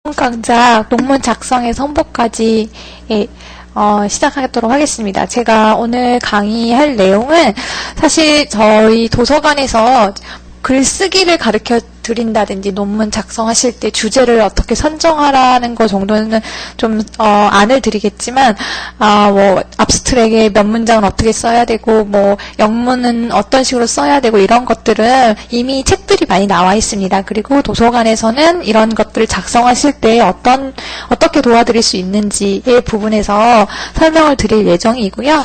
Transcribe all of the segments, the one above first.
강좌 논문 작성에서 홍보까지 시작하도록 하겠습니다. 제가 오늘 강의할 내용은 사실 저희 도서관에서 글쓰기를 가르쳐 드린다든지 논문 작성하실 때 주제를 어떻게 선정하라는 거 정도는 좀 안을 드리겠지만 뭐 압스트랙에 몇 문장은 어떻게 써야 되고 뭐 영문은 어떤 식으로 써야 되고 이런 것들은 이미 책들이 많이 나와 있습니다. 그리고 도서관에서는 이런 것들을 작성하실 때 어떻게 도와드릴 수 있는지의 부분에서 설명을 드릴 예정이고요.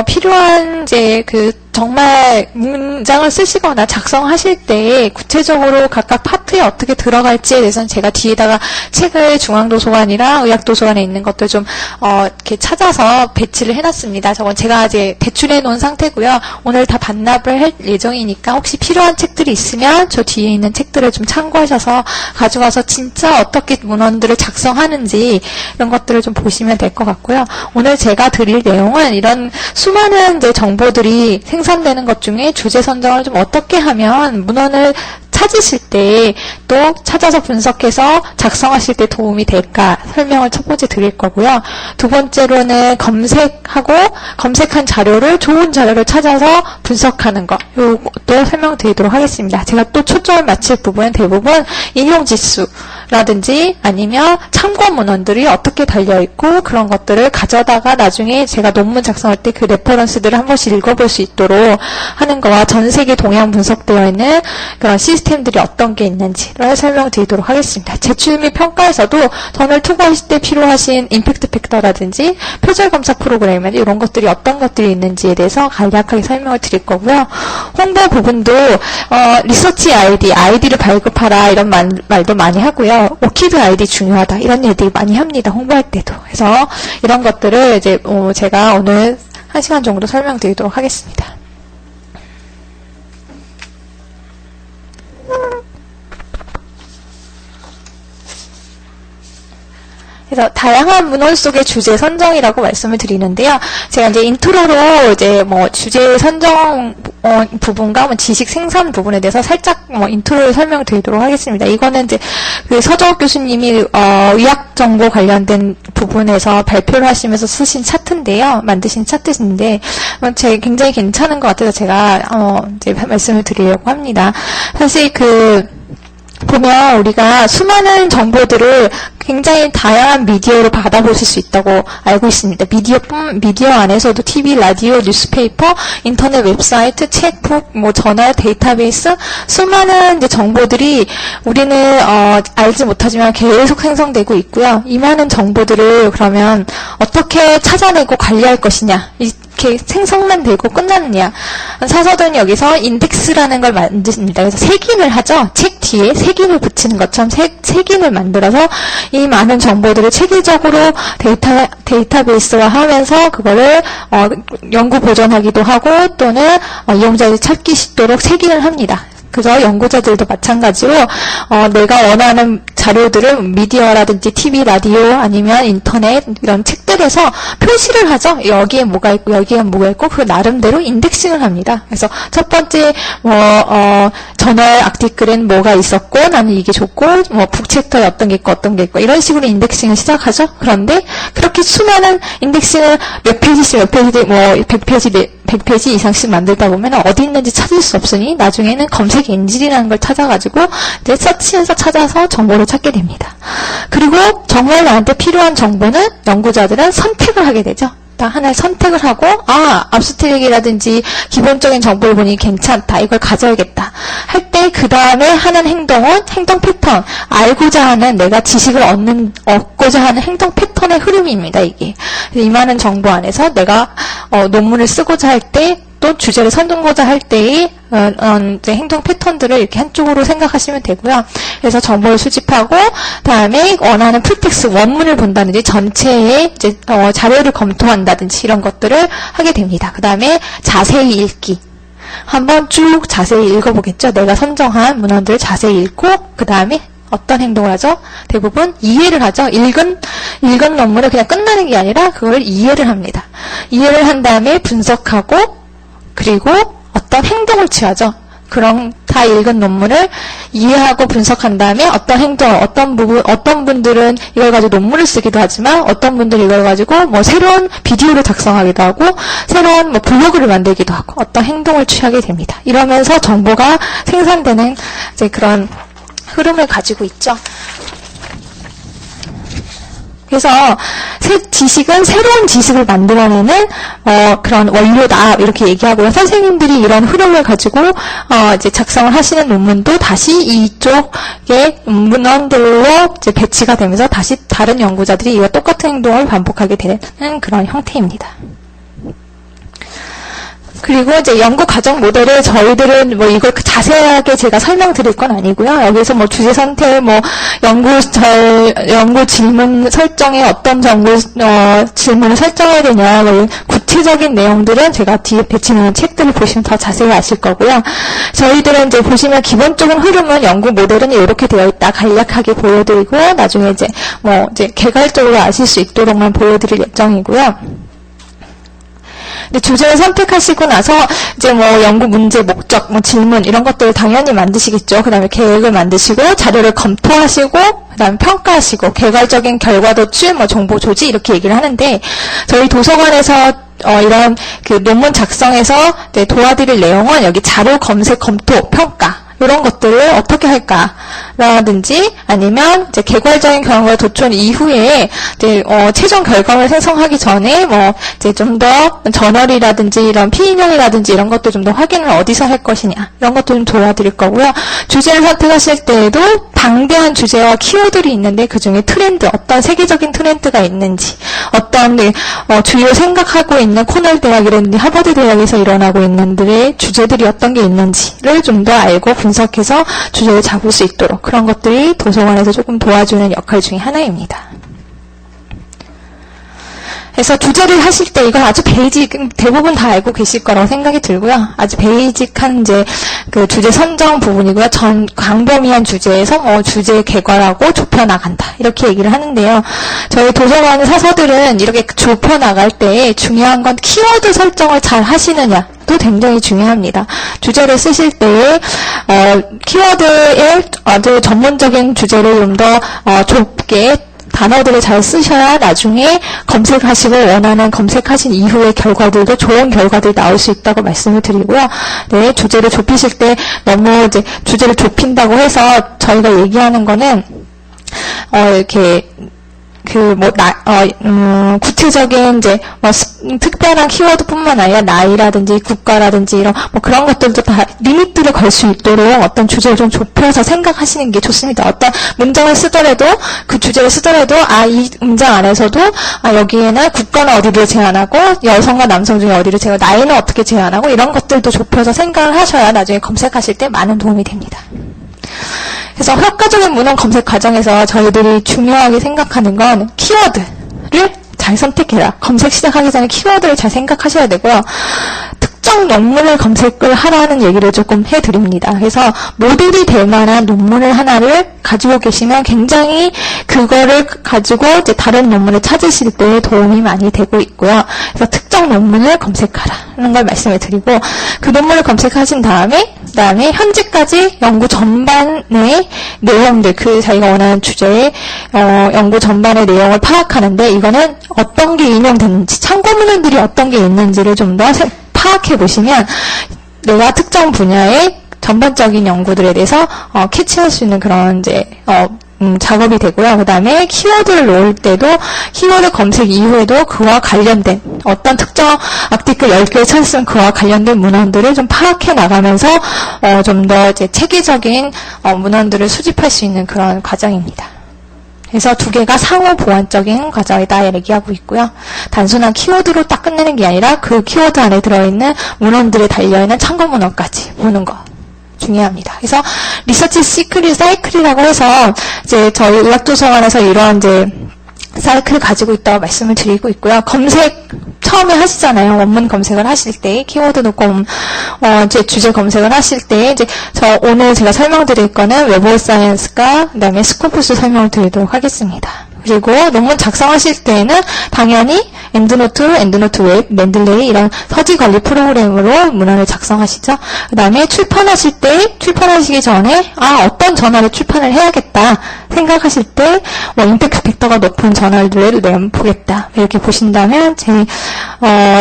필요한 이제 정말 문장을 쓰시거나 작성하실 때 구체적으로 각각 파트에 어떻게 들어갈지에 대해서는 제가 뒤에다가 책을 중앙도서관이랑 의학도서관에 있는 것들 좀 이렇게 찾아서 배치를 해놨습니다. 저건 제가 이제 대출해 놓은 상태고요. 오늘 다 반납을 할 예정이니까 혹시 필요한 책들이 있으면 저 뒤에 있는 책들을 좀 참고하셔서 가져와서 진짜 어떻게 문헌들을 작성하는지 이런 것들을 좀 보시면 될 것 같고요. 오늘 제가 드릴 내용은 이런 수많은 이제 정보들이 생산되는 것 중에 주제 선정을 좀 어떻게 하면 문헌을 찾으실 때 또 찾아서 분석해서 작성하실 때 도움이 될까 설명을 첫 번째 드릴 거고요. 두 번째로는 검색하고 검색한 자료를 좋은 자료를 찾아서 분석하는 거 이것도 설명드리도록 하겠습니다. 제가 또 초점을 맞출 부분은 대부분 인용지수라든지 아니면 참고 문헌들이 어떻게 달려있고 그런 것들을 가져다가 나중에 제가 논문 작성할 때 그 레퍼런스들을 한 번씩 읽어볼 수 있도록 하는 거와 전 세계 동향 분석되어 있는 그런 시스템들이 어떤 게 있는지를 설명드리도록 하겠습니다. 제출 및 평가에서도 전을 투과하실 때 필요하신 임팩트 팩터라든지 표절 검사 프로그램 이런 것들이 어떤 것들이 있는지에 대해서 간략하게 설명을 드릴 거고요. 홍보 부분도 리서치 아이디를 발급하라 이런 말도 많이 하고요. 오키드 아이디 중요하다 이런 얘기들 많이 합니다. 홍보할 때도. 그래서 이런 것들을 이제 제가 오늘 1시간 정도 설명드리도록 하겠습니다. 그래서 다양한 문헌 속의 주제 선정이라고 말씀을 드리는데요. 제가 이제 인트로로 이제 뭐 주제 선정 부분과 지식 생산 부분에 대해서 살짝 인트로를 설명드리도록 하겠습니다. 이거는 이제 그 서정욱 교수님이 의학 정보 관련된 부분에서 발표를 하시면서 쓰신 차트인데요. 만드신 차트인데 제 굉장히 괜찮은 것 같아서 제가 이제 말씀을 드리려고 합니다. 사실 보면 우리가 수많은 정보들을 굉장히 다양한 미디어로 받아보실 수 있다고 알고 있습니다. 미디어 안에서도 TV, 라디오, 뉴스페이퍼, 인터넷 웹사이트, 책북, 저널, 데이터베이스, 수많은 이제 정보들이 우리는 알지 못하지만 계속 생성되고 있고요. 이 많은 정보들을 그러면 어떻게 찾아내고 관리할 것이냐, 이렇게 생성만 되고 끝나느냐. 사서들은 여기서 인덱스라는 걸 만드십니다. 그래서 색인을 하죠. 책 뒤에 색인을 붙이는 것처럼 색인을 만들어서 이 많은 정보들을 체계적으로 데이터베이스화 하면서 그거를 연구 보존하기도 하고 또는 이용자들이 찾기 쉽도록 색인을 합니다. 그래서 연구자들도 마찬가지로 내가 원하는 자료들을 미디어라든지 TV, 라디오 아니면 인터넷 이런 책들에서 표시를 하죠. 여기에 뭐가 있고 여기에 뭐가 있고 그 나름대로 인덱싱을 합니다. 그래서 첫 번째 저널 아티클엔 뭐가 있었고 나는 이게 좋고 북챕터에 어떤 게 있고 이런 식으로 인덱싱을 시작하죠. 그런데 그렇게 수많은 인덱싱을 몇 페이지씩 100페이지 이상씩 만들다 보면 어디 있는지 찾을 수 없으니 나중에는 검색 엔진이라는 걸 찾아가지고 이제 서치해서 찾아서 정보를 찾게 됩니다. 그리고 정말 나한테 필요한 정보는 연구자들은 선택을 하게 되죠. 하나를 선택을 하고 압스트랙이라든지 기본적인 정보를 보니 괜찮다. 이걸 가져야겠다. 할 때 그 다음에 하는 행동은 행동 패턴. 알고자 하는 내가 지식을 얻고자 하는 행동 패턴의 흐름입니다. 이게. 이 많은 정보 안에서 내가 논문을 쓰고자 할 때 또 주제를 선정하고자 할 때의 이제 행동 패턴들을 이렇게 한쪽으로 생각하시면 되고요. 그래서 정보를 수집하고 다음에 원하는 풀텍스 원문을 본다든지 전체의 이제 자료를 검토한다든지 이런 것들을 하게 됩니다. 그 다음에 자세히 읽기. 한번 쭉 자세히 읽어보겠죠. 내가 선정한 문헌들을 자세히 읽고 그 다음에 어떤 행동을 하죠? 대부분 이해를 하죠. 읽은 논문을 그냥 끝나는 게 아니라 그걸 이해를 합니다. 이해를 한 다음에 분석하고 그리고 어떤 행동을 취하죠. 그런 다 읽은 논문을 이해하고 분석한 다음에 어떤 행동, 어떤 분들은 이걸 가지고 논문을 쓰기도 하지만 어떤 분들은 이걸 가지고 뭐 새로운 비디오를 작성하기도 하고 새로운 뭐 블로그를 만들기도 하고 어떤 행동을 취하게 됩니다. 이러면서 정보가 생산되는 이제 그런 흐름을 가지고 있죠. 그래서 지식은 새로운 지식을 만들어내는 그런 원료다 이렇게 얘기하고요. 선생님들이 이런 흐름을 가지고 이제 작성을 하시는 논문도 다시 이쪽의 문헌들로 이제 배치가 되면서 다시 다른 연구자들이 이와 똑같은 행동을 반복하게 되는 그런 형태입니다. 그리고 이제 연구 과정 모델을 저희들은 뭐 이걸 자세하게 제가 설명드릴 건 아니고요. 여기서 뭐 주제 선택, 뭐 연구 질문 설정에 어떤 질문을 설정해야 되냐, 뭐 구체적인 내용들은 제가 뒤에 배치는 책들을 보시면 더 자세히 아실 거고요. 저희들은 이제 보시면 기본적인 흐름은 연구 모델은 이렇게 되어 있다 간략하게 보여드리고 나중에 이제 뭐 이제 개괄적으로 아실 수 있도록만 보여드릴 예정이고요. 근데 주제를 선택하시고 나서 이제 뭐 연구 문제, 목적, 뭐 질문 이런 것들을 당연히 만드시겠죠. 그 다음에 계획을 만드시고 자료를 검토하시고 그 다음에 평가하시고 개괄적인 결과 도출, 뭐 정보 조지 이렇게 얘기를 하는데 저희 도서관에서 이런 그 논문 작성에서 이제 도와드릴 내용은 여기 자료 검색, 검토, 평가 이런 것들을 어떻게 할까라든지 아니면 이제 개괄적인 결과 도출 이후에 이제 최종 결과를 생성하기 전에 뭐 이제 좀 더 저널이라든지 이런 피인형이라든지 이런 것도 좀 더 확인을 어디서 할 것이냐 이런 것도 좀 도와드릴 거고요. 주제를 선택하실 때에도 방대한 주제와 키워드들이 있는데 그 중에 트렌드 어떤 세계적인 트렌드가 있는지 어떤 주요 생각하고 있는 코넬 대학이라든지 하버드 대학에서 일어나고 있는 주제들이 어떤 게 있는지를 좀 더 알고 분석해서 주제를 잡을 수 있도록 그런 것들이 도서관에서 조금 도와주는 역할 중에 하나입니다. 그래서 주제를 하실 때 이건 아주 대부분 다 알고 계실 거라고 생각이 들고요. 아주 베이직한 이제 그 주제 선정 부분이고요. 광범위한 주제에서 주제 개괄하고 좁혀 나간다 이렇게 얘기를 하는데요. 저희 도서관 사서들은 이렇게 좁혀 나갈 때 중요한 건 키워드 설정을 잘 하시느냐. 도 굉장히 중요합니다. 주제를 쓰실 때 키워드에 아주 전문적인 주제를 좀 더 좁게 단어들을 잘 쓰셔야 나중에 검색하시고 원하는 검색하신 이후의 결과들도 좋은 결과들이 나올 수 있다고 말씀을 드리고요. 네, 주제를 좁히실 때 너무 이제 주제를 좁힌다고 해서 저희가 얘기하는 거는 이렇게 구체적인 이제 특별한 키워드뿐만 아니라 나이라든지 국가라든지 이런 그런 것들도 다 리미트를 걸 수 있도록 어떤 주제를 좀 좁혀서 생각하시는 게 좋습니다. 어떤 문장을 쓰더라도 그 주제를 쓰더라도 이 문장 안에서도 여기에는 국가는 어디를 제한하고 여성과 남성 중에 어디를 제한하고 나이는 어떻게 제한하고 이런 것들도 좁혀서 생각을 하셔야 나중에 검색하실 때 많은 도움이 됩니다. 그래서 효과적인 문헌 검색 과정에서 저희들이 중요하게 생각하는 건 키워드를 잘 선택해라. 검색 시작하기 전에 키워드를 잘 생각하셔야 되고요. 특정 논문을 검색을 하라는 얘기를 조금 해드립니다. 그래서 모델이 될 만한 논문을 하나를 가지고 계시면 굉장히 그거를 가지고 이제 다른 논문을 찾으실 때 도움이 많이 되고 있고요. 그래서 특정 논문을 검색하라는 걸 말씀을 드리고 그 논문을 검색하신 다음에 현재까지 연구 전반의 내용들, 자기가 원하는 주제의 연구 전반의 내용을 파악하는데 이거는 어떤 게 인용됐는지, 참고문헌들이 어떤 게 있는지를 좀 더 파악해 보시면 내가 특정 분야의 전반적인 연구들에 대해서 캐치할 수 있는 그런 이제 작업이 되고요. 그 다음에 키워드를 놓을 때도 키워드 검색 이후에도 그와 관련된 어떤 특정 아티클 10개를 찾았으면 그와 관련된 문헌들을 좀 파악해 나가면서 좀 더 이제 체계적인 문헌들을 수집할 수 있는 그런 과정입니다. 그래서 두 개가 상호 보완적인 과정이다 얘기하고 있고요. 단순한 키워드로 딱 끝내는 게 아니라 그 키워드 안에 들어있는 문헌들에 달려있는 참고 문헌까지 보는 거. 중요합니다. 그래서 리서치 사이클이라고 해서 이제 저희 의학도서관에서 이런 이제 사이클을 가지고 있다고 말씀을 드리고 있고요. 검색 처음에 하시잖아요. 원문 검색을 하실 때 키워드 놓고 이제 주제 검색을 하실 때 이제 오늘 제가 설명드릴 거는 웹 오브 사이언스과 그다음에 스코프스 설명을 드리도록 하겠습니다. 그리고 논문 작성하실 때에는 당연히 엔드노트, 엔드노트 웹, 맨들레이 이런 서지 관리 프로그램으로 문헌을 작성하시죠. 그 다음에 출판하시기 전에 어떤 저널에 출판을 해야겠다 생각하실 때 임팩트 팩터가 높은 저널들을 보겠다 이렇게 보신다면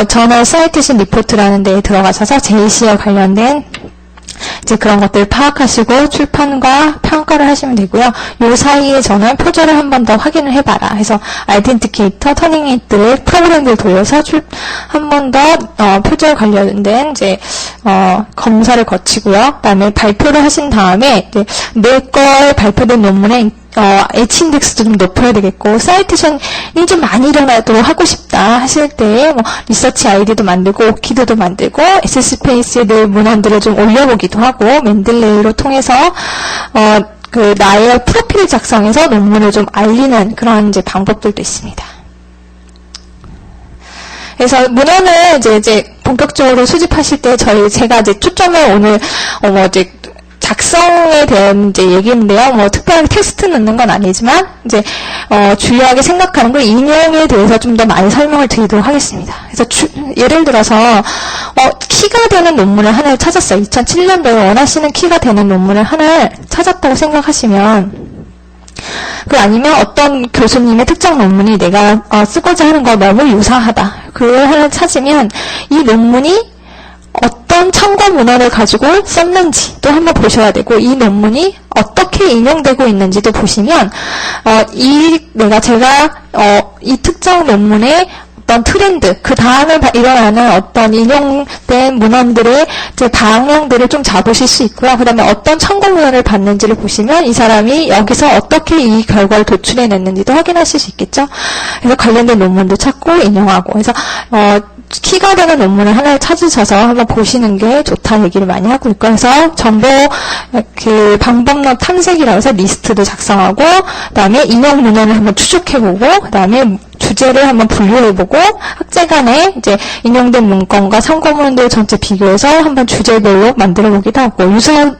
저널 사이테이션 리포트라는 데에 들어가셔서 JC와 관련된 이제 그런 것들을 파악하시고 출판과 평가를 하시면 되고요. 요 사이에 저는 표절을 한 번 더 확인을 해봐라 해서 아이덴티케이터, 터닝헤이트를 프로그램들 돌려서 한 번 더 표절 관련된 이제 검사를 거치고요. 그다음에 발표를 하신 다음에 이제 내 거에 발표된 논문에 H인덱스도 좀 높여야 되겠고, 사이테이션이 좀 많이 일어나도록 하고 싶다 하실 때, 리서치 아이디도 만들고, 오키드도 만들고, SS페이스에 내 문헌들을 좀 올려보기도 하고, 맨들레이로 통해서, 나의 프로필 작성해서 논문을 좀 알리는 그런 이제 방법들도 있습니다. 그래서 문헌을 이제 본격적으로 수집하실 때 제가 이제 초점을 오늘, 이제 작성에 대한 이제 얘기인데요. 특별하게 텍스트 넣는 건 아니지만, 이제, 주요하게 생각하는 걸 인용에 대해서 좀 더 많이 설명을 드리도록 하겠습니다. 그래서 예를 들어서, 키가 되는 논문을 하나를 찾았어요. 2007년도에 원하시는 키가 되는 논문을 하나를 찾았다고 생각하시면, 아니면 어떤 교수님의 특정 논문이 내가 쓰고자 하는 거 너무 유사하다. 그걸 하나 찾으면, 이 논문이 어떤 참고 문헌을 가지고 썼는지 또 한번 보셔야 되고, 이 논문이 어떻게 인용되고 있는지도 보시면, 제가 이 특정 논문의 어떤 트렌드, 그 다음에 일어나는 어떤 인용된 문헌들의 이제 방향들을 좀 잡으실 수 있고요. 그 다음에 어떤 참고 문헌을 봤는지를 보시면 이 사람이 여기서 어떻게 이 결과를 도출해냈는지도 확인하실 수 있겠죠. 그래서 관련된 논문도 찾고 인용하고, 그래서 키가 되는 논문을 하나를 찾으셔서 한번 보시는 게 좋다는 얘기를 많이 하고 있고, 그래서 정보 방법론 탐색이라고 해서 리스트도 작성하고, 그 다음에 인용 문헌을 한번 추적해보고, 그 다음에 주제를 한번 분류해보고, 학제 간에 이제 인용된 문건과 참고문헌들 전체 비교해서 한번 주제별로 만들어보기도 하고, 유사한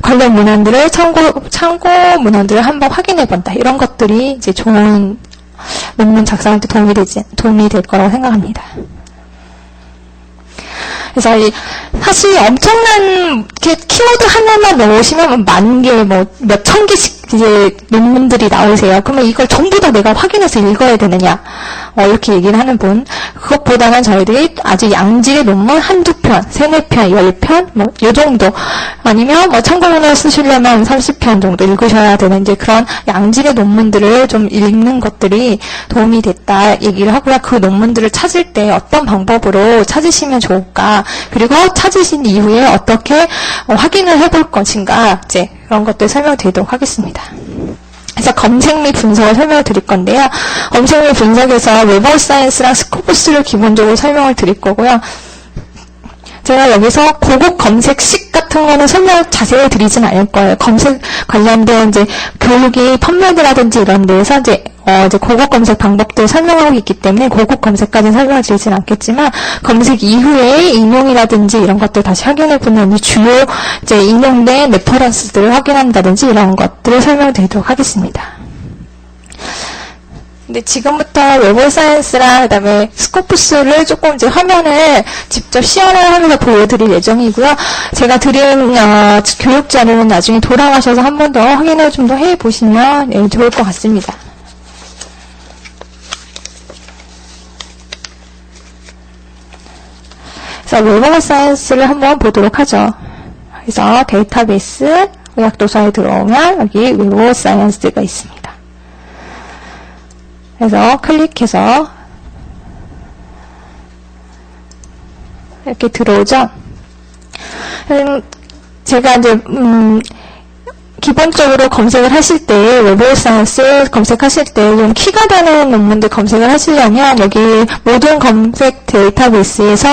관련 문헌들을 참고 문헌들을 한번 확인해본다. 이런 것들이 이제 좋은 논문 작성할 때 도움이 될 거라고 생각합니다. 그래서 사실 엄청난 키워드 하나만 넣으시면 만 개, 몇천 개씩 이제 논문들이 나오세요. 그러면 이걸 전부 다 내가 확인해서 읽어야 되느냐? 이렇게 얘기를 하는 분. 그것보다는 저희들이 아주 양질의 논문 한두 편, 세네 편, 10편, 요 정도. 아니면 참고문헌을 쓰시려면 30편 정도 읽으셔야 되는 이제 그런 양질의 논문들을 좀 읽는 것들이 도움이 됐다 얘기를 하고요. 그 논문들을 찾을 때 어떤 방법으로 찾으시면 좋을까? 그리고 찾으신 이후에 어떻게 확인을 해볼 것인가? 이제 그런 것들 설명드리도록 하겠습니다. 그래서 검색 및 분석을 설명을 드릴 건데요. 검색 및 분석에서 웹 오브 사이언스랑 스코프스를 기본적으로 설명을 드릴 거고요. 제가 여기서 고급 검색식 같은 거는 설명 자세히 드리진 않을 거예요. 검색 관련된 이제 교육이 펀메드라든지 이런 데에서 이제 고급 검색 방법들 설명하고 있기 때문에 고급 검색까지는 설명을 드리진 않겠지만, 검색 이후에 인용이라든지 이런 것들 다시 확인해보는 이 주요 이제 인용된 레퍼런스들을 확인한다든지 이런 것들을 설명드리도록 하겠습니다. 근데 지금부터 웹 오브 사이언스랑 그다음에 스코프스를 조금 이제 화면을 직접 시연을 하면서 보여드릴 예정이고요. 제가 드린 교육 자료는 나중에 돌아가셔서 한 번 더 확인을 좀 더 해보시면 좋을 것 같습니다. 그래서 웹 오브 사이언스를 한번 보도록 하죠. 그래서 데이터베이스 의학도서에 들어오면 여기 웹 오브 사이언스가 있습니다. 그래서 클릭해서 이렇게 들어오죠. 제가 이제 기본적으로 검색을 하실 때, 웹 오브 사이언스 검색하실 때 좀 키가 되는 논문들 검색을 하시려면 여기 모든 검색 데이터베이스에서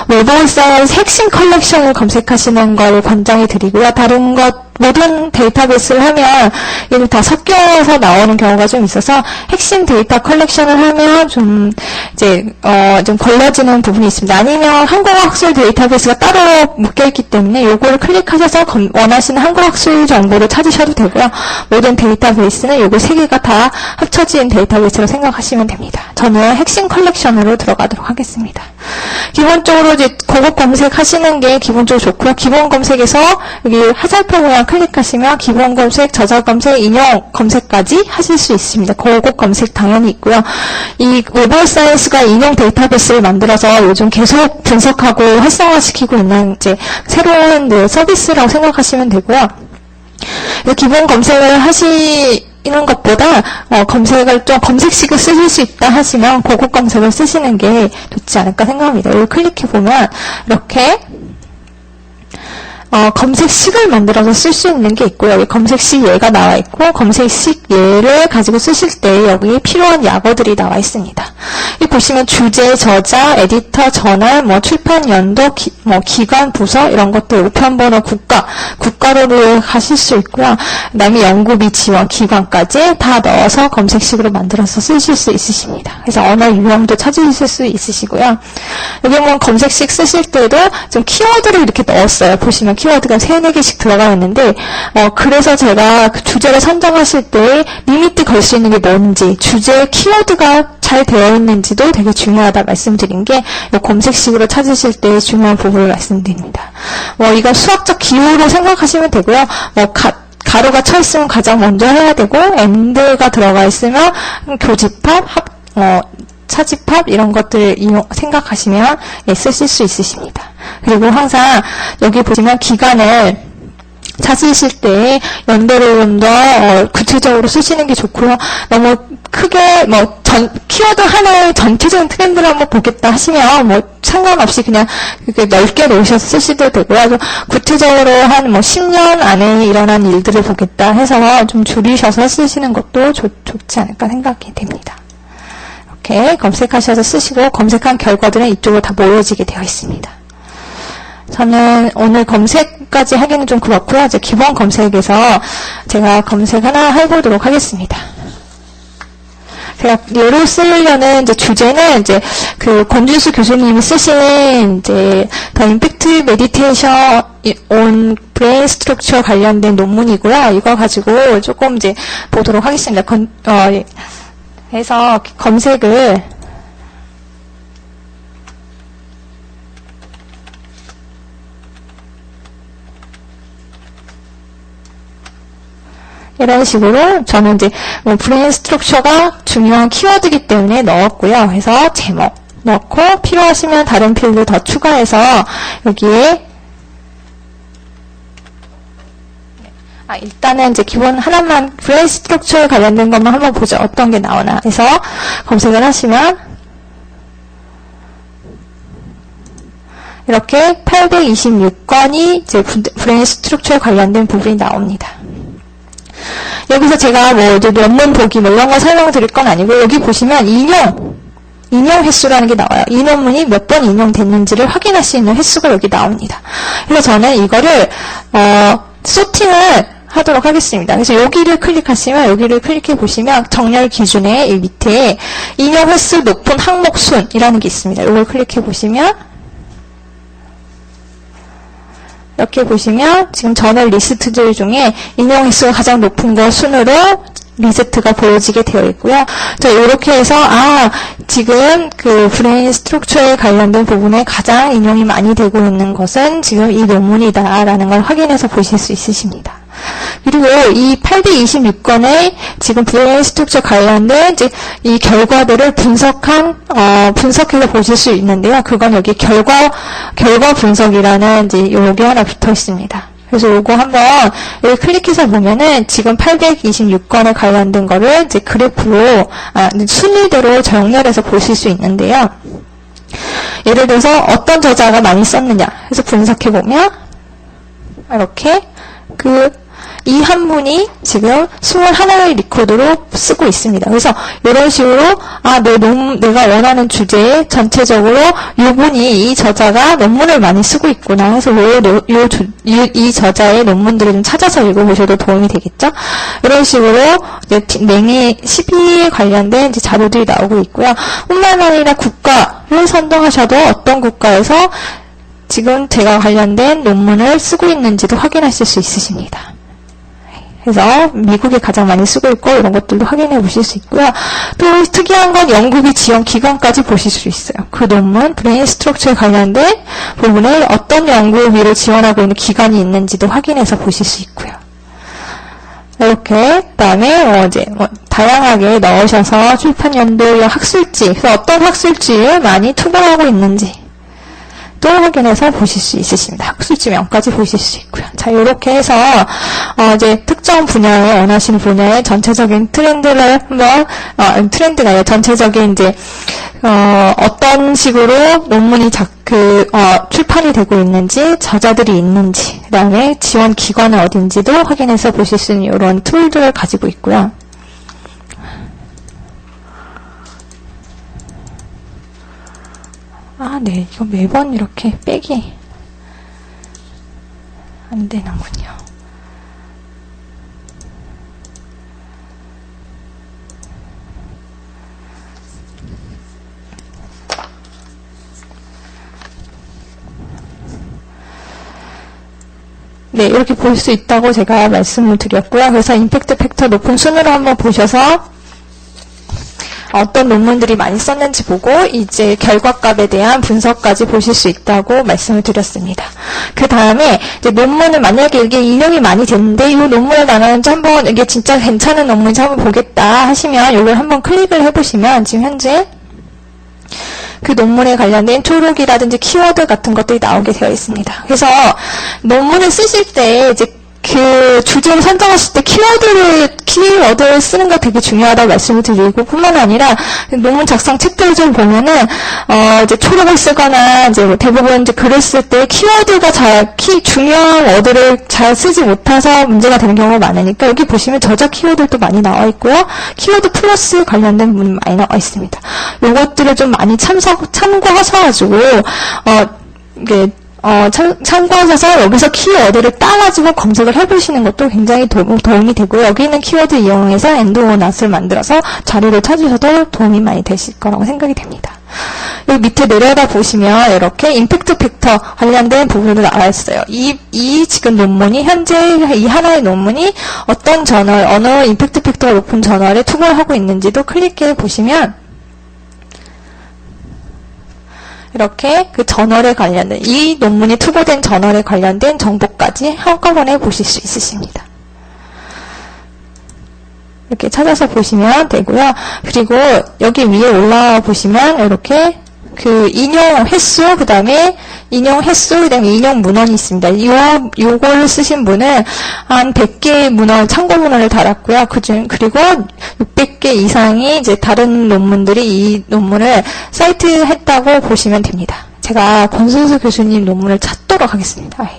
웹 오브 사이언스 핵심 컬렉션을 검색하시는 걸 권장해 드리고요. 다른 것 모든 데이터베이스를 하면 이게 다 섞여서 나오는 경우가 좀 있어서 핵심 데이터 컬렉션을 하면 좀 이제 좀 걸러지는 부분이 있습니다. 아니면 한국어학술 데이터베이스가 따로 묶여있기 때문에 요거를 클릭하셔서 원하시는 한국어학술 정보를 찾으셔도 되고요. 모든 데이터베이스는 요거 3개가 다 합쳐진 데이터베이스로 생각하시면 됩니다. 저는 핵심 컬렉션으로 들어가도록 하겠습니다. 기본적으로 이제 고급 검색하시는 게 기본적으로 좋고요. 기본 검색에서 여기 화살표 모양 클릭하시면 기본 검색, 저자 검색, 인용 검색까지 하실 수 있습니다. 고급 검색 당연히 있고요. 이 웹사이언스가 인용 데이터베이스를 만들어서 요즘 계속 분석하고 활성화시키고 있는 이제 새로운 서비스라고 생각하시면 되고요. 기본 검색을 하시는 것보다 검색을 좀 검색식을 쓰실 수 있다 하시면 고급 검색을 쓰시는 게 좋지 않을까 생각합니다. 여기 클릭해 보면 이렇게 검색식을 만들어서 쓸 수 있는 게 있고요. 여기 검색식 예가 나와 있고 검색식 예를 가지고 쓰실 때 여기 필요한 약어들이 나와 있습니다. 이 보시면 주제, 저자, 에디터, 저널, 출판 연도, 기관, 부서 이런 것들, 우편번호, 국가로를 하실 수 있고요. 그다음에 연구비 지원, 기관까지 다 넣어서 검색식으로 만들어서 쓰실 수 있으십니다. 그래서 언어 유형도 찾으실 수 있으시고요. 여기 보면 검색식 쓰실 때도 좀 키워드를 이렇게 넣었어요. 보시면 키워드가 3-4개씩 들어가 있는데 그래서 제가 그 주제를 선정하실 때 리미트 걸 수 있는 게 뭔지, 주제 키워드가 잘 되어 있는지도 되게 중요하다 말씀드린 게 이 검색식으로 찾으실 때 중요한 부분을 말씀드립니다. 이거 수학적 기호로 생각하시면 되고요. 가로가 쳐 있으면 가장 먼저 해야 되고 엔드가 들어가 있으면 교집합, 차집합 이런 것들 생각하시면 쓰실 수 있으십니다. 그리고 항상 여기 보시면 기간을 찾으실 때 연도를 좀 더 구체적으로 쓰시는 게 좋고요. 너무 크게 키워드 하나의 전체적인 트렌드를 한번 보겠다 하시면 상관없이 그냥 넓게 놓으셔서 쓰시도 되고요. 구체적으로 한 10년 안에 일어난 일들을 보겠다 해서 좀 줄이셔서 쓰시는 것도 좋지 않을까 생각이 됩니다. 이렇게 검색하셔서 쓰시고 검색한 결과들은 이쪽으로 다 모여지게 되어 있습니다. 저는 오늘 검색까지 하기는 좀 그렇고요. 이제 기본 검색에서 제가 검색 하나 해보도록 하겠습니다. 제가 예로 쓰려는 이제 주제는 이제 그 권준수 교수님이 쓰신 이제 The Impact Meditation on Brain Structure 관련된 논문이고요. 이거 가지고 조금 이제 보도록 하겠습니다. 그래서 검색을 이런 식으로 저는 이제 브레인 스트럭처가 중요한 키워드이기 때문에 넣었고요. 그래서 제목 넣고 필요하시면 다른 필드 더 추가해서 여기에 일단은 이제 기본 하나만 브레인 스트럭처에 관련된 것만 한번 보죠. 어떤 게 나오나 해서 검색을 하시면 이렇게 826건이 이제 브레인 스트럭처에 관련된 부분이 나옵니다. 여기서 제가 이제 논문 보기 이런 거 설명드릴 건 아니고 여기 보시면 인용 횟수라는 게 나와요. 이 논문이 몇 번 인용됐는지를 확인할 수 있는 횟수가 여기 나옵니다. 그래서 저는 이거를 소팅을 하도록 하겠습니다. 그래서 여기를 클릭하시면 여기를 클릭해 보시면 정렬 기준에 이 밑에 인용 횟수 높은 항목 순이라는 게 있습니다. 이걸 클릭해 보시면 이렇게 보시면 지금 저널 리스트들 중에 인용 횟수가 가장 높은 거 순으로 리스트가 보여지게 되어 있고요. 자, 이렇게 해서 지금 그 브레인 스트럭처에 관련된 부분에 가장 인용이 많이 되고 있는 것은 지금 이 논문이다라는 걸 확인해서 보실 수 있으십니다. 그리고 이 826건의 지금 브레인 스트럭처 관련된 이제 이 결과들을 분석해서 보실 수 있는데요. 그건 여기 결과 분석이라는 이제 요게 하나 붙어 있습니다. 그래서 요거 한번 여기 클릭해서 보면은 지금 826건에 관련된 거를 이제 그래프로 순위대로 정렬해서 보실 수 있는데요. 예를 들어서 어떤 저자가 많이 썼느냐 해서 분석해 보면 이렇게 이 한 분이 지금 21의 리코더로 쓰고 있습니다. 그래서 이런 식으로 내가 원하는 주제에 전체적으로 이 저자가 논문을 많이 쓰고 있구나 해서 이 저자의 논문들을 좀 찾아서 읽어보셔도 도움이 되겠죠. 이런 식으로 이제 냉해 12에 관련된 이제 자료들이 나오고 있고요. 뿐만 아니라 국가를 선정하셔도 어떤 국가에서 지금 제가 관련된 논문을 쓰고 있는지도 확인하실 수 있으십니다. 그래서 미국에 가장 많이 쓰고 있고 이런 것들도 확인해 보실 수 있고요. 또 특이한 건 연구비 지원 기관까지 보실 수 있어요. 그 논문, 브레인 스트럭처에 관련된 부분에 어떤 연구비를 지원하고 있는 기관이 있는지도 확인해서 보실 수 있고요. 이렇게 그다음에 다양하게 넣으셔서 출판 연도의 학술지, 그래서 어떤 학술지를 많이 투고하고 있는지 또 확인해서 보실 수 있으십니다. 학술지명까지 보실 수 있고요. 자, 이렇게 해서 이제 특정 분야에 원하시는 분야의 전체적인 트렌드를 한번 트렌드가 아니라 전체적인 이제 어떤 식으로 논문이 출판이 되고 있는지, 저자들이 있는지, 그 다음에 지원 기관은 어딘지도 확인해서 보실 수 있는 이런 툴들을 가지고 있고요. 네. 이거 매번 이렇게 빼기 안 되는군요. 네, 이렇게 볼 수 있다고 제가 말씀을 드렸고요. 그래서 임팩트 팩터 높은 순으로 한번 보셔서 어떤 논문들이 많이 썼는지 보고 이제 결과값에 대한 분석까지 보실 수 있다고 말씀을 드렸습니다. 그 다음에 이제 논문을 만약에 이게 인용이 많이 됐는데 이 논문을 나는 한번 이게 진짜 괜찮은 논문인지 한번 보겠다 하시면 이걸 한번 클릭을 해보시면 지금 현재 그 논문에 관련된 초록이라든지 키워드 같은 것들이 나오게 되어 있습니다. 그래서 논문을 쓰실 때 이제 그 주제를 선정하실 때 키워드를 쓰는 거 되게 중요하다고 말씀을 드리고 뿐만 아니라 논문 작성 책들을 좀 보면은 이제 초록을 쓰거나 이제 대부분 이제 글을 쓸 때 키워드가 중요한 워드를 잘 쓰지 못해서 문제가 되는 경우가 많으니까 여기 보시면 저자 키워드도 많이 나와 있고요. 키워드 플러스 관련된 부분 많이 나와 있습니다. 요것들을 좀 많이 참고하셔가지고 이게 참고하셔서 여기서 키워드를 따가지고 검색을 해보시는 것도 굉장히 도움이 되고요. 여기 있는 키워드 이용해서 엔드노트을 만들어서 자료를 찾으셔도 도움이 많이 되실 거라고 생각이 됩니다. 여기 밑에 내려다 보시면 이렇게 임팩트 팩터 관련된 부분으로 나와 있어요. 이 지금 논문이 현재 이 하나의 논문이 어떤 저널, 어느 임팩트 팩터가 높은 저널에 투고를 하고 있는지도 클릭해 보시면 이렇게 그 저널에 관련된 이 논문이 투고된 저널에 관련된 정보까지 한꺼번에 보실 수 있으십니다. 이렇게 찾아서 보시면 되고요. 그리고 여기 위에 올라와 보시면 이렇게 그 인용 횟수, 그 다음에 인용 횟수, 그 다음에 인용 문헌이 있습니다. 요걸 쓰신 분은 한 100개의 문헌, 참고 문헌을 달았고요. 그리고 600개 이상이 이제 다른 논문들이 이 논문을 사이트 했다고 보시면 됩니다. 제가 권순수 교수님 논문을 찾도록 하겠습니다.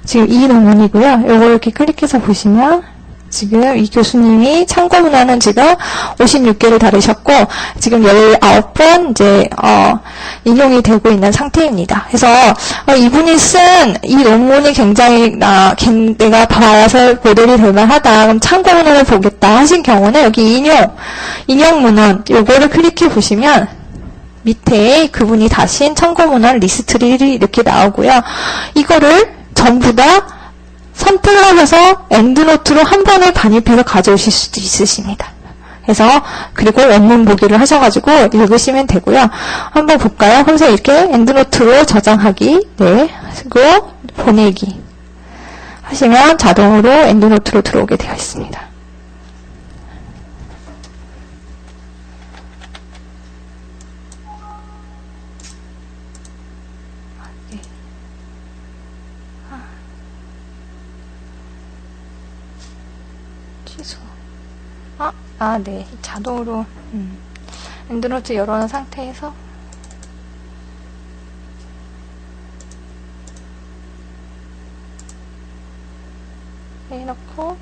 지금 이 논문이고요. 요걸 이렇게 클릭해서 보시면 지금 이 교수님이 참고 문헌은 지금 56개를 다루셨고 지금 19번 이제 인용이 되고 있는 상태입니다. 그래서 이분이 쓴 이 논문이 굉장히 내가 봐서 모델이 될 만하다. 그럼 참고 문헌을 보겠다 하신 경우는 여기 인용 문헌 요거를 클릭해 보시면 밑에 그분이 다신 참고 문헌 리스트들이 이렇게 나오고요. 이거를 전부 다 선택을 하셔서 엔드노트로 한 번에 반입해서 가져오실 수도 있으십니다. 그래서 그리고 원문 보기를 하셔가지고 읽으시면 되고요. 한번 볼까요? 그래서 이렇게 엔드노트로 저장하기, 그리고 보내기 하시면 자동으로 엔드노트로 들어오게 되어 있습니다. 네. 자동으로, 엔드노트 열어놓은 상태에서 해놓고,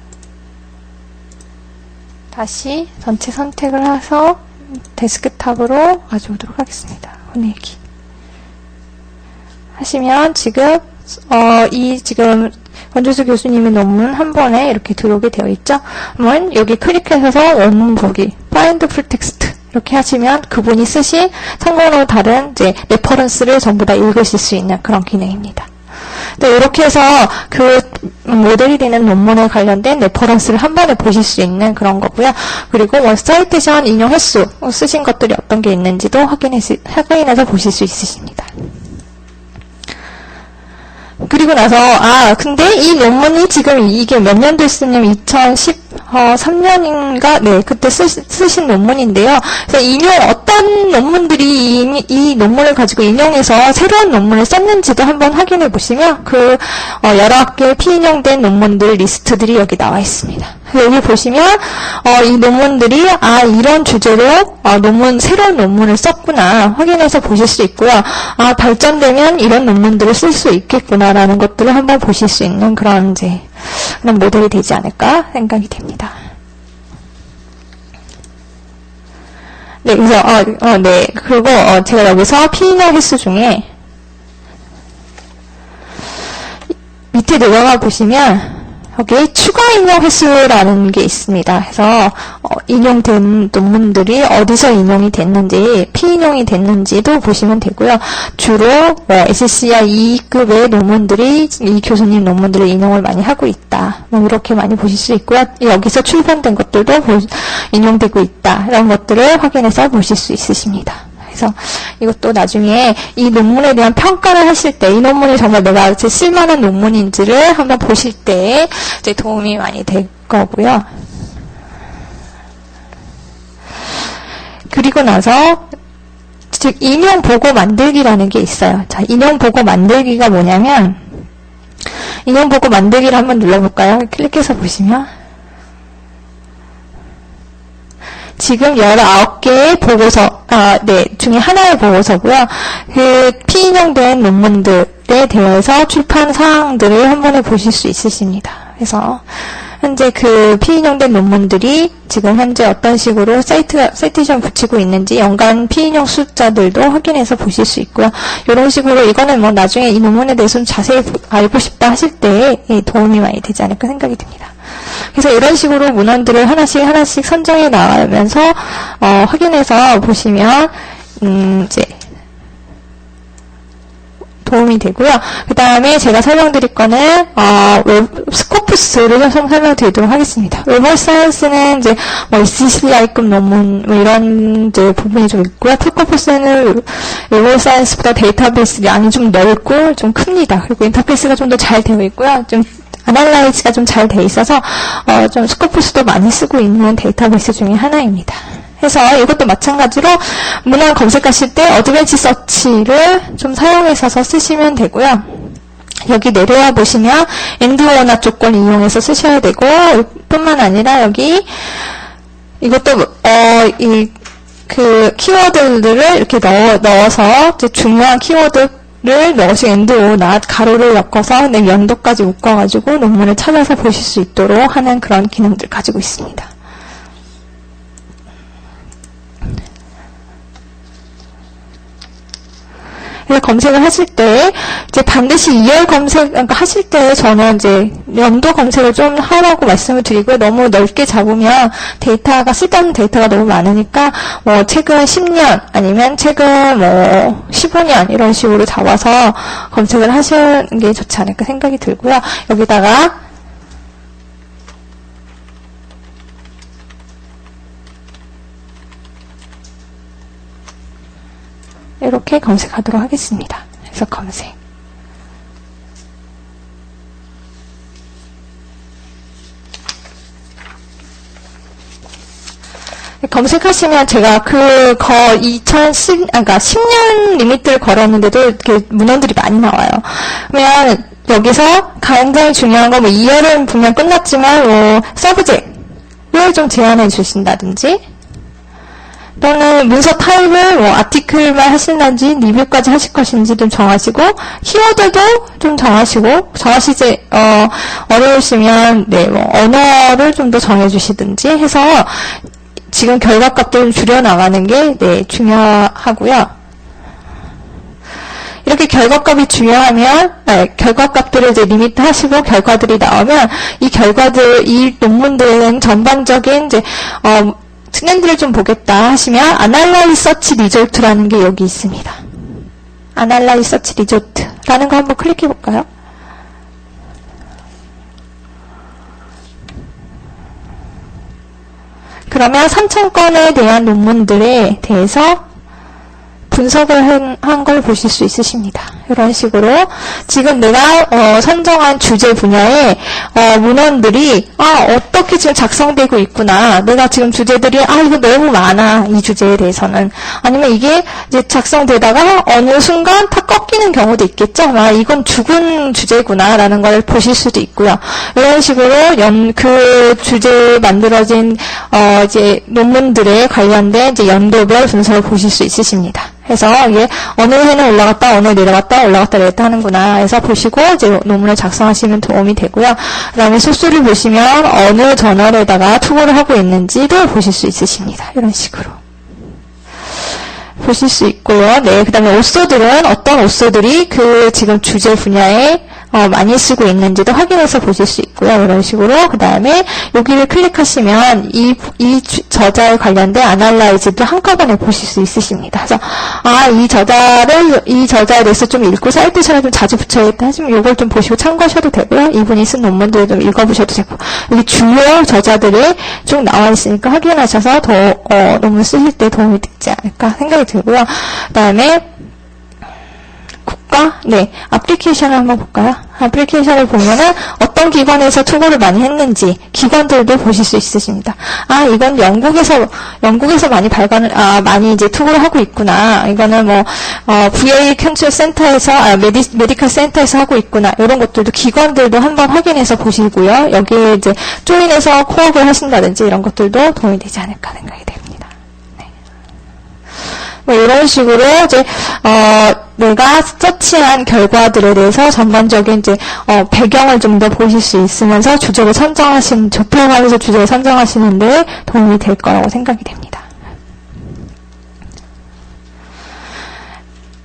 다시 전체 선택을 해서 데스크탑으로 가져오도록 하겠습니다. 보내기. 하시면 지금, 지금 권주수 교수님의 논문 한 번에 이렇게 들어오게 되어 있죠. 그러면 여기 클릭해서 원문 보기, find full text 이렇게 하시면 그분이 쓰신 참고로 다른 이제 레퍼런스를 전부 다 읽으실 수 있는 그런 기능입니다. 네, 이렇게 해서 그 모델이 되는 논문에 관련된 레퍼런스를 한 번에 보실 수 있는 그런 거고요. 그리고 사이테이션 인용 횟수 쓰신 것들이 어떤 게 있는지도 확인해서 보실 수 있으십니다. 그리고 나서 근데 이 논문이 지금 이게 몇 년도에 쓰냐면 2013년인가 네 그때 쓰신 논문인데요. 그래서 어떤 논문들이 이 논문을 가지고 인용해서 새로운 논문을 썼는지도 한번 확인해 보시면 그 여러 개의 피인용된 논문들 리스트들이 여기 나와 있습니다. 여기 보시면 이 논문들이 이런 주제로 새로운 논문을 썼구나 확인해서 보실 수 있고요. 발전되면 이런 논문들을 쓸 수 있겠구나라는 것들을 한번 보실 수 있는 그런 그런 모델이 되지 않을까 생각이 됩니다. 네, 그래서 네 그리고 제가 여기서 피인용 횟수 중에 밑에 내려가 보시면 여기 추가 인용 횟수라는 게 있습니다. 그래서 인용된 논문들이 어디서 인용이 됐는지, 피인용이 됐는지도 보시면 되고요. 주로 SCI 2급의 논문들이 이 교수님 논문들을 인용을 많이 하고 있다. 이렇게 많이 보실 수 있고요. 여기서 출판된 것들도 인용되고 있다. 이런 것들을 확인해서 보실 수 있으십니다. 그래서 이것도 나중에 이 논문에 대한 평가를 하실 때 이 논문이 정말 내가 쓸만한 논문인지를 한번 보실 때 이제 도움이 많이 될 거고요. 그리고 나서 즉 인용 보고 만들기라는 게 있어요. 자, 인용 보고 만들기가 뭐냐면 인용 보고 만들기를 한번 눌러볼까요? 클릭해서 보시면 지금 19개의 보고서, 네, 중에 하나의 보고서고요. 그 피인용된 논문들에 대해서 출판 사항들을 한 번에 보실 수 있으십니다. 그래서 현재 그 피인용된 논문들이 지금 현재 어떤 식으로 사이테이션 붙이고 있는지 연간 피인용 숫자들도 확인해서 보실 수 있고요. 이런 식으로 이거는 뭐 나중에 이 논문에 대해서 좀 자세히 알고 싶다 하실 때 도움이 많이 되지 않을까 생각이 듭니다. 그래서 이런 식으로 문헌들을 하나씩 선정해 나가면서 확인해서 보시면 이제 도움이 되고요. 그 다음에 제가 설명드릴 거는 스코프스를 좀 설명드리도록 하겠습니다. 웹 사이언스는 이제 SCI급 논문 이런 이제 부분이 좀 있고요. 스코프스는 웹 사이언스보다 데이터베이스 양이 좀 넓고 좀 큽니다. 그리고 인터페이스가 좀 더 잘 되어 있고요. 좀 아날라이즈가 좀 잘 돼 있어서 좀 스코프스도 많이 쓰고 있는 데이터베이스 중에 하나입니다. 그래서 이것도 마찬가지로 문헌 검색하실 때 어드밴스 서치를 좀 사용해서 쓰시면 되고요. 여기 내려와 보시면 엔드오나 조건 이용해서 쓰셔야 되고 뿐만 아니라 여기 이것도 그 키워드들을 이렇게 넣어서 이제 중요한 키워드를 넣으시 엔드오나 가로를 엮어서 내 연도까지 묶어가지고 논문을 찾아서 보실 수 있도록 하는 그런 기능들 가지고 있습니다. 그래서 검색을 하실 때, 이제 반드시 2열 그러니까 하실 때 저는 이제 연도 검색을 좀 하라고 말씀을 드리고요. 너무 넓게 잡으면 쓸데없는 데이터가 너무 많으니까, 최근 10년, 아니면 최근 15년, 이런 식으로 잡아서 검색을 하시는 게 좋지 않을까 생각이 들고요. 여기다가, 이렇게 검색하도록 하겠습니다. 그래서 검색. 검색하시면 제가 그러니까 10년 리미트를 걸었는데도 이렇게 문헌들이 많이 나와요. 그러면 여기서 굉장히 중요한 건 2열은 분명 끝났지만 서브젝트 좀 제안해 주신다든지, 또는 문서 타입을 뭐 아티클만 하실런지 리뷰까지 하실 것인지 좀 정하시고, 키워드도 좀 정하시지 어려우시면 뭐 언어를 좀 더 정해주시든지 해서 지금 결과값들을 줄여 나가는 게 중요하고요. 이렇게 결과값이 중요하면, 결과값들을 이제 리미트 하시고 결과들이 나오면, 이 논문들은 전반적인 트렌드를 좀 보겠다 하시면, Analyze Search Result라는 게 여기 있습니다. Analyze Search Result라는 거 한번 클릭해 볼까요? 그러면 3,000건에 대한 논문들에 대해서 분석을 한 걸 보실 수 있으십니다. 이런 식으로 지금 내가 선정한 주제 분야에 문헌들이 어떻게 지금 작성되고 있구나. 내가 지금 주제들이 이거 너무 많아. 이 주제에 대해서는. 아니면 이게 이제 작성되다가 어느 순간 다 꺾이는 경우도 있겠죠. 이건 죽은 주제구나라는 걸 보실 수도 있고요. 이런 식으로 그 주제에 만들어진 이제 논문들에 관련된 이제 연도별 분석을 보실 수 있으십니다. 해서 이게 어느 해는 올라갔다, 어느 해 내려갔다, 올라갔다 내렸다 하는구나 해서 보시고 이제 논문을 작성하시면 도움이 되고요. 그 다음에 소스를 보시면 어느 저널에다가 투고를 하고 있는지도 보실 수 있으십니다. 이런 식으로 보실 수 있고요. 그 다음에 오쏘들은 어떤 오쏘들이 그 지금 주제 분야에 많이 쓰고 있는지도 확인해서 보실 수 있고요. 이런 식으로. 그 다음에 여기를 클릭하시면 이 저자에 관련된 아날라이즈도 한꺼번에 보실 수 있으십니다. 그래서, 이 저자에 대해서 좀 읽고 사이트션에 좀 자주 붙여야겠다 하시면 이걸 좀 보시고 참고하셔도 되고요. 이분이 쓴 논문들을 좀 읽어보셔도 되고. 여기 주요 저자들이 쭉 나와 있으니까 확인하셔서 더, 논문 쓰실 때 도움이 되지 않을까 생각이 들고요. 그 다음에, 애플리케이션을 한번 볼까요? 애플리케이션을 보면은 어떤 기관에서 투고를 많이 했는지 기관들도 보실 수 있으십니다. 이건 영국에서 많이 많이 이제 투고를 하고 있구나. 이거는 VA 컨트롤 센터에서, 메디컬 센터에서 하고 있구나. 이런 것들도 기관들도 한번 확인해서 보시고요. 여기에 이제 조인해서 코업을 하신다든지 이런 것들도 도움이 되지 않을까 생각이 됩니다. 이런 식으로 이제 내가 서치한 결과들에 대해서 전반적인 이제 배경을 좀 더 보실 수 있으면서 좁혀가면서 주제를 선정하시는데 도움이 될 거라고 생각이 됩니다.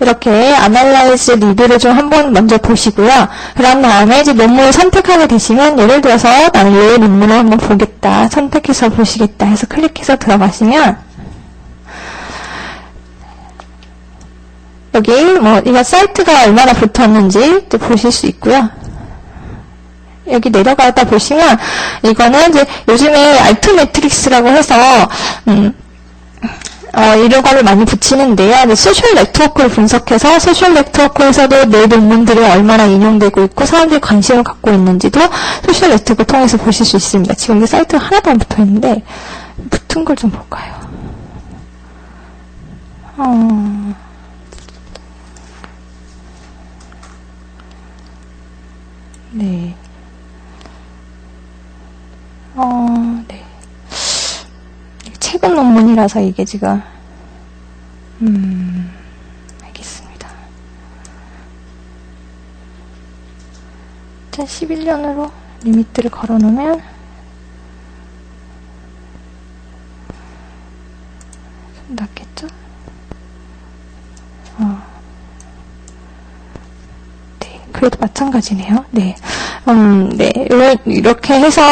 이렇게 아날라이즈 리뷰를 좀 한번 먼저 보시고요. 그런 다음에 이제 논문을 선택하게 되시면 예를 들어서 나는 이 논문을 한번 보겠다, 선택해서 보시겠다 해서 클릭해서 들어가시면 여기 이거 사이트가 얼마나 붙었는지 또 보실 수 있고요. 여기 내려가다 보시면 이거는 이제 요즘에 알트 매트릭스라고 해서 이런 거를 많이 붙이는데요. 소셜 네트워크를 분석해서 소셜 네트워크에서도 내 논문들이 얼마나 인용되고 있고 사람들이 관심을 갖고 있는지도 소셜 네트워크 통해서 보실 수 있습니다. 지금 이 사이트가 하나도 안 붙어 있는데 붙은 걸 좀 볼까요? 네. 네. 최근 논문이라서 이게 지금, 알겠습니다. 2011년으로 리미트를 걸어놓으면, 좀 낫겠죠? 그래도 마찬가지네요. 네. 이렇게 해서,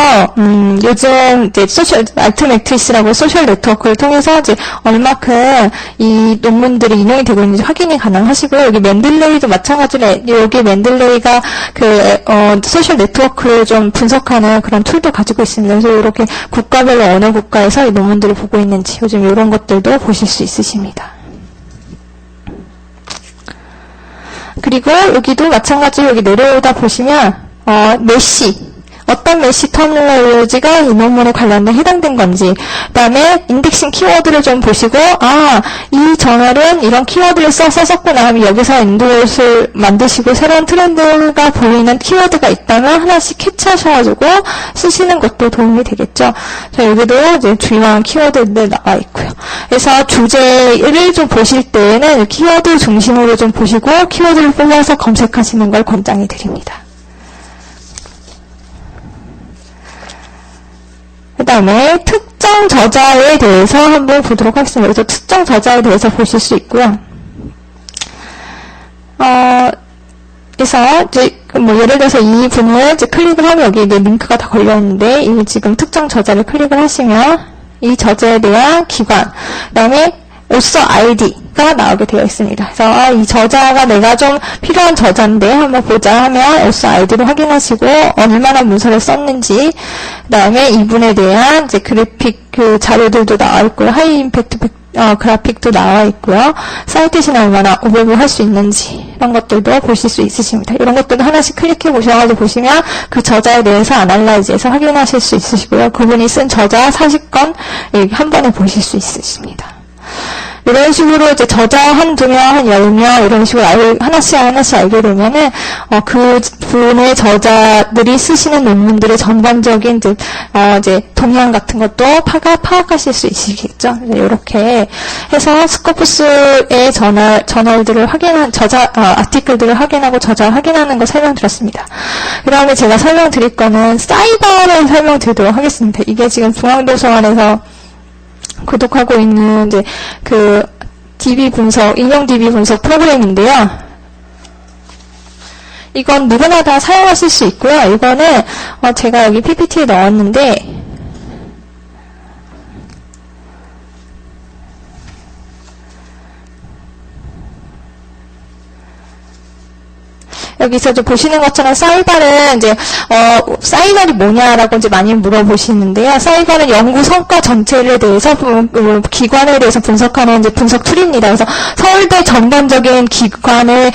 요즘, 이제, 알트 매트리스라고 소셜 네트워크를 통해서, 이제, 얼마큼 이 논문들이 인용이 되고 있는지 확인이 가능하시고요. 여기 맨들레이도 마찬가지로, 여기 맨들레이가 소셜 네트워크를 좀 분석하는 그런 툴도 가지고 있습니다. 그래서 이렇게 국가별로 어느 국가에서 이 논문들을 보고 있는지, 요즘 이런 것들도 보실 수 있으십니다. 그리고 여기도 마찬가지로 여기 내려오다 보시면 메시 어떤 메시 터미널로지가 이 논문에 관련된 해당된 건지, 그 다음에 인덱싱 키워드를 좀 보시고, 이 저널은 이런 키워드를 썼었구나 하면 여기서 엔드롯을 만드시고 새로운 트렌드가 보이는 키워드가 있다면 하나씩 캐치하셔가지고 쓰시는 것도 도움이 되겠죠. 자, 여기도 이제 중요한 키워드들 나와 있고요. 그래서 주제를 좀 보실 때에는 키워드 중심으로 좀 보시고 키워드를 뽑아서 검색하시는 걸 권장해 드립니다. 그 다음에 특정 저자에 대해서 한번 보도록 하겠습니다. 그래서 특정 저자에 대해서 보실 수 있고요. 그래서 이제 뭐 예를 들어서 이 분을 이제 클릭을 하면 여기 이제 링크가 다 걸려 있는데 이 지금 특정 저자를 클릭을 하시면 이 저자에 대한 기관, 그다음에 오서 아이디가 나오게 되어 있습니다. 그래서 이 저자가 내가 좀 필요한 저자인데 한번 보자 하면 오서 아이디를 확인하시고 얼마나 문서를 썼는지, 그다음에 이분에 대한 이제 그래픽 그 자료들도 나와 있고요. 하이 임팩트 그래픽도 나와 있고요. 사이테이션 얼마나 오버뷰할 수 있는지 이런 것들도 보실 수 있으십니다. 이런 것들도 하나씩 클릭해 보셔가지고 보시면 그 저자에 대해서 아날라이즈해서 확인하실 수 있으시고요. 그분이 쓴 저자 40건 한 번에 보실 수 있으십니다. 이런 식으로 이제 저자 한두 명, 한 10명, 이런 식으로 하나씩 알게 되면은, 그 분의 저자들이 쓰시는 논문들의 전반적인 이제 동향 같은 것도 파악하실 수 있으시겠죠. 이렇게 해서 스코프스의 저널들을 아티클들을 확인하고 저자 확인하는 거 설명드렸습니다. 그 다음에 제가 설명드릴 거는 사이버를 설명드리도록 하겠습니다. 이게 지금 중앙도서관에서 구독하고 있는 이제 그 DB 분석, 인용 DB 분석 프로그램인데요. 이건 누구나 다 사용하실 수 있고요. 이거는 제가 여기 PPT에 넣었는데 여기서 이제 보시는 것처럼 사이발은 이제 사이발이 뭐냐라고 이제 많이 물어보시는데요. 사이발은 연구 성과 전체에 대해서 기관에 대해서 분석하는 이제 분석 툴입니다. 그래서 서울대 전반적인 기관의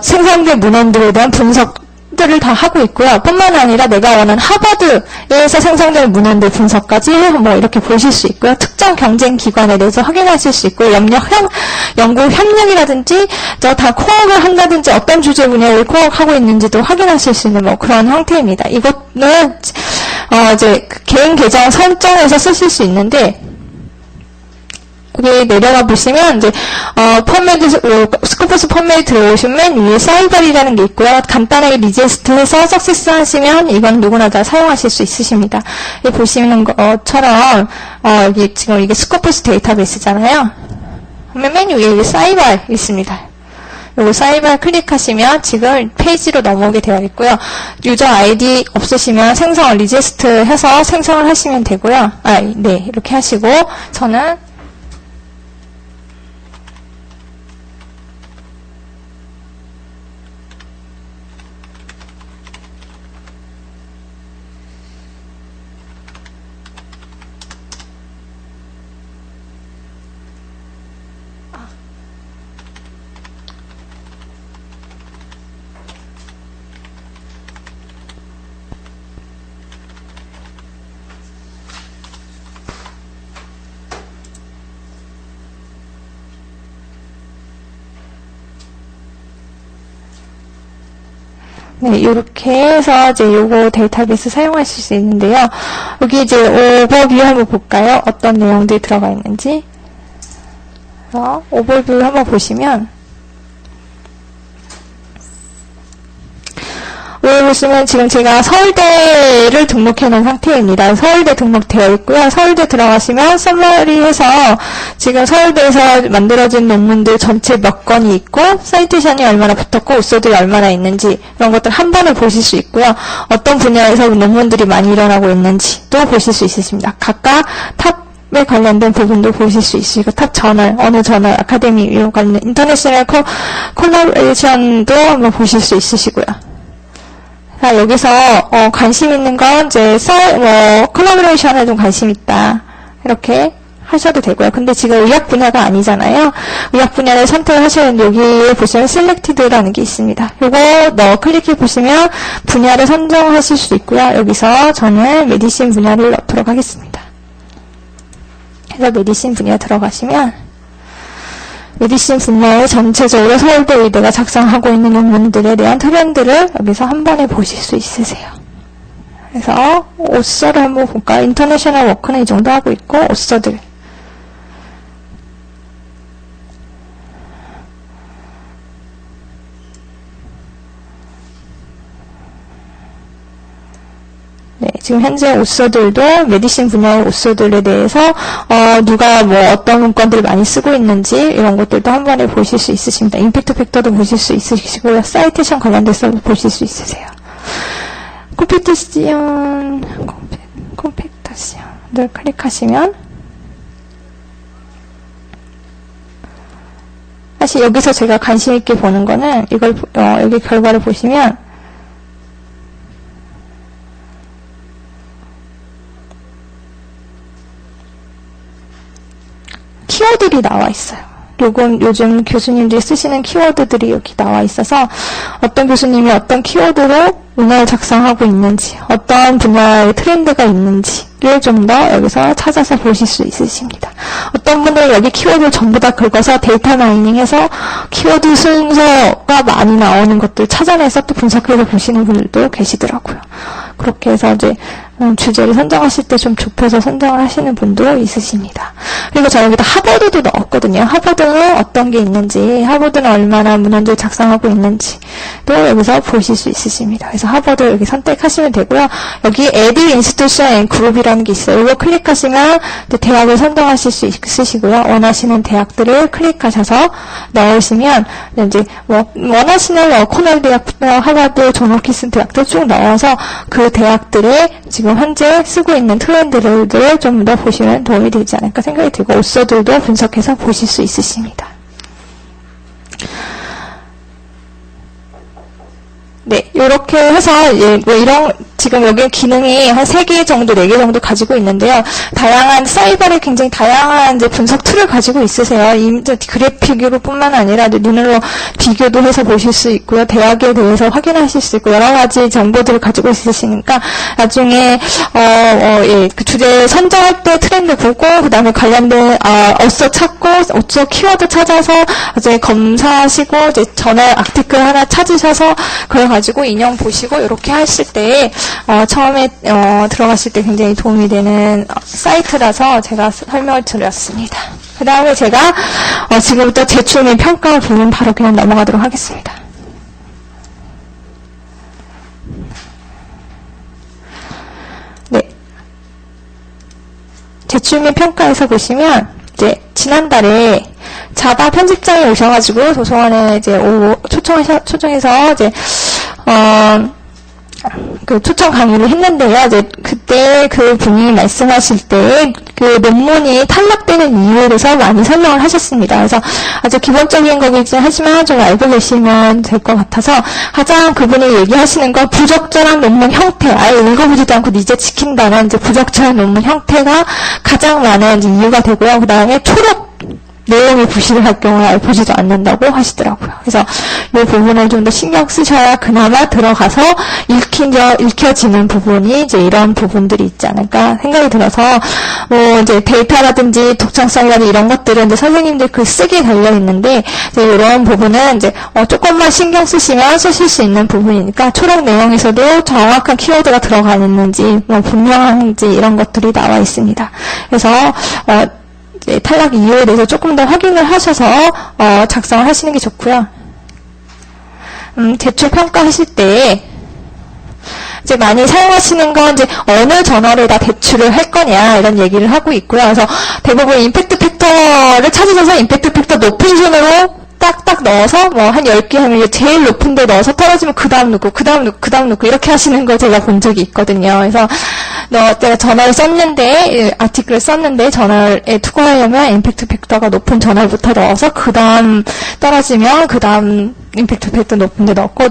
생산된 문헌들에 대한 분석들을 다 하고 있고요. 뿐만 아니라 내가 원하는 하버드에서 생성된 문헌들 분석까지 뭐 이렇게 보실 수 있고요. 특정 경쟁 기관에 대해서 확인하실 수 있고요. 연구 협력이라든지 다 코업을 한다든지 어떤 주제 분야를 코업하고 있는지도 확인하실 수 있는 뭐 그런 형태입니다. 이것은 이제 개인 계정 설정해서 쓰실 수 있는데 여기 내려가 보시면 이제 스코프스 펌메이드 들어오시면 맨 위에 사이버리라는 게 있고요. 간단하게 리제스트해서 석세스 하시면 이건 누구나 다 사용하실 수 있으십니다. 여기 보시는 것처럼 여기 지금 이게 스코프스 데이터베이스잖아요. 그러면 맨 위에 사이버 있습니다. 요거 사이버 클릭하시면 지금 페이지로 넘어오게 되어 있고요. 유저 아이디 없으시면 리제스트 해서 생성을 하시면 되고요. 네, 이렇게 하시고 저는 네, 이렇게 해서 이제 요거 데이터베이스 사용하실 수 있는데요. 여기 이제 오버뷰 한번 볼까요? 어떤 내용들이 들어가 있는지. 오버뷰 한번 보시면 여기 보시면 지금 제가 서울대를 등록해 놓은 상태입니다. 서울대 등록되어 있고요. 서울대 들어가시면 썸머리해서 지금 서울대에서 만들어진 논문들 전체 몇 건이 있고 사이테이션이 얼마나 붙었고 오서들이 얼마나 있는지 이런 것들 한 번에 보실 수 있고요. 어떤 분야에서 논문들이 많이 일어나고 있는지도 보실 수 있으십니다. 각각 탑에 관련된 부분도 보실 수 있으시고 탑 저널, 어느 저널, 아카데미 이런 관련 인터내셔널 콜라보레이션도 한번 보실 수 있으시고요. 자, 여기서 관심 있는 건 이제 콜라보레이션에 좀 관심 있다 이렇게 하셔도 되고요. 근데 지금 의학 분야가 아니잖아요. 의학 분야를 선택하셔야 하는데 여기에 보시면 Selected라는 게 있습니다. 요거 클릭해 보시면 분야를 선정하실 수 있고요. 여기서 저는 메디신 분야를 넣도록 하겠습니다. 그래서 메디신 분야 들어가시면 메디신 분야의 전체적으로 서울대 의대가 작성하고 있는 논문들에 대한 트렌드를 여기서 한 번에 보실 수 있으세요. 그래서 오서를 한번 볼까요? 인터내셔널 워크는 이 정도 하고 있고 오서들 네, 지금 현재 오서들도 메디신 분야의 오서들에 대해서 누가 뭐 어떤 문건들을 많이 쓰고 있는지 이런 것들도 한 번에 보실 수 있으십니다. 임팩트 팩터도 보실 수 있으시고요. 사이테이션 관련돼서 보실 수 있으세요. 콤팩터시언을 클릭하시면 사실 여기서 제가 관심 있게 보는 거는 이걸 여기 결과를 보시면 키워드들이 나와 있어요. 요즘 교수님들이 쓰시는 키워드들이 여기 나와 있어서 어떤 교수님이 어떤 키워드로 문헌을 작성하고 있는지, 어떤 분야의 트렌드가 있는지를 좀 더 여기서 찾아서 보실 수 있으십니다. 어떤 분들은 여기 키워드를 전부 다 긁어서 데이터 마이닝해서 키워드 순서가 많이 나오는 것들 찾아내서 또 분석해서 보시는 분들도 계시더라고요. 그렇게 해서 이제 주제를 선정하실 때 좀 좁혀서 선정을 하시는 분도 있으십니다. 그리고 저 여기다 하버드도 넣었거든요. 하버드는 어떤 게 있는지, 하버드는 얼마나 문헌들 작성하고 있는지 또 여기서 보실 수 있으십니다. 그래서 하버드 여기 선택하시면 되고요. 여기 Add Institution and Group이라는 게 있어요. 이거 클릭하시면 대학을 선정하실 수 있으시고요. 원하시는 대학들을 클릭하셔서 넣으시면 이제 원하시는 코넬 대학부터 하버드, 존 홉킨스 대학들 쭉 넣어서 그 대학들의 지금 현재 쓰고 있는 트렌드를 좀 더 보시면 도움이 되지 않을까 생각이 들고 오서들도 분석해서 보실 수 있으십니다. 네, 이렇게 해서 이런 지금 여기 기능이 한 3개 정도, 4개 정도 가지고 있는데요. 다양한 사이버를 굉장히 다양한 이제 분석 툴을 가지고 있으세요. 그래픽으로 뿐만 아니라 눈으로 비교도 해서 보실 수 있고요. 대학에 대해서 확인하실 수 있고 여러 가지 정보들을 가지고 있으시니까 나중에 그 주제 선정할 때 트렌드 보고 그다음에 관련된 어서 찾고 어서 키워드 찾아서 이제 검사하시고 이제 전에 아티클 하나 찾으셔서 그걸 가지고 인용 보시고 이렇게 하실 때 처음에 들어갔을 때 굉장히 도움이 되는 사이트라서 제가 설명을 드렸습니다. 그 다음에 제가 지금부터 제출 및 평가 부분 바로 그냥 넘어가도록 하겠습니다. 네, 제출 및 평가에서 보시면 이제 지난달에 자바 편집장이 오셔가지고 도서관에 이제 초청해서 이제 그 초청 강의를 했는데요. 이제 그때 그 분이 말씀하실 때 그 논문이 탈락되는 이유에 대해서 많이 설명을 하셨습니다. 그래서 아주 기본적인 거긴 하지만 좀 알고 계시면 될 것 같아서 가장 그분이 얘기하시는 건 부적절한 논문 형태, 아예 읽어보지도 않고 이제 지킨다는 이제 부적절한 논문 형태가 가장 많은 이제 이유가 되고요. 그 다음에 초록 내용이 부실할 경우에 아예 보지도 않는다고 하시더라고요. 그래서 이 부분을 좀 더 신경 쓰셔야 그나마 들어가서 읽혀지는 부분이 이제 이런 부분들이 있지 않을까 생각이 들어서 이제 데이터라든지 독창성이라든지 이런 것들은 이제 선생님들 글 쓰기에 달려 있는데 이제 이런 부분은 이제 조금만 신경 쓰시면 쓰실 수 있는 부분이니까 초록 내용에서도 정확한 키워드가 들어가 있는지 분명한지 이런 것들이 나와 있습니다. 그래서 탈락 이유에 대해서 조금 더 확인을 하셔서 작성을 하시는 게 좋고요. 제출 평가하실 때 이제 많이 사용하시는 건 이제 어느 저널에다 제출을 할 거냐 이런 얘기를 하고 있고요. 그래서 대부분 임팩트 팩터를 찾으셔서 임팩트 팩터 높은 순으로 딱딱 넣어서 뭐 한 10개 하면 제일 높은 데 넣어서 떨어지면 그 다음 누구 이렇게 하시는 거 제가 본 적이 있거든요. 그래서 내가 저널을 썼는데 아티클을 썼는데 저널에 투과하려면 임팩트 팩터가 높은 저널부터 넣어서 그 다음 떨어지면 그 다음 임팩트 팩터 높은 데 넣고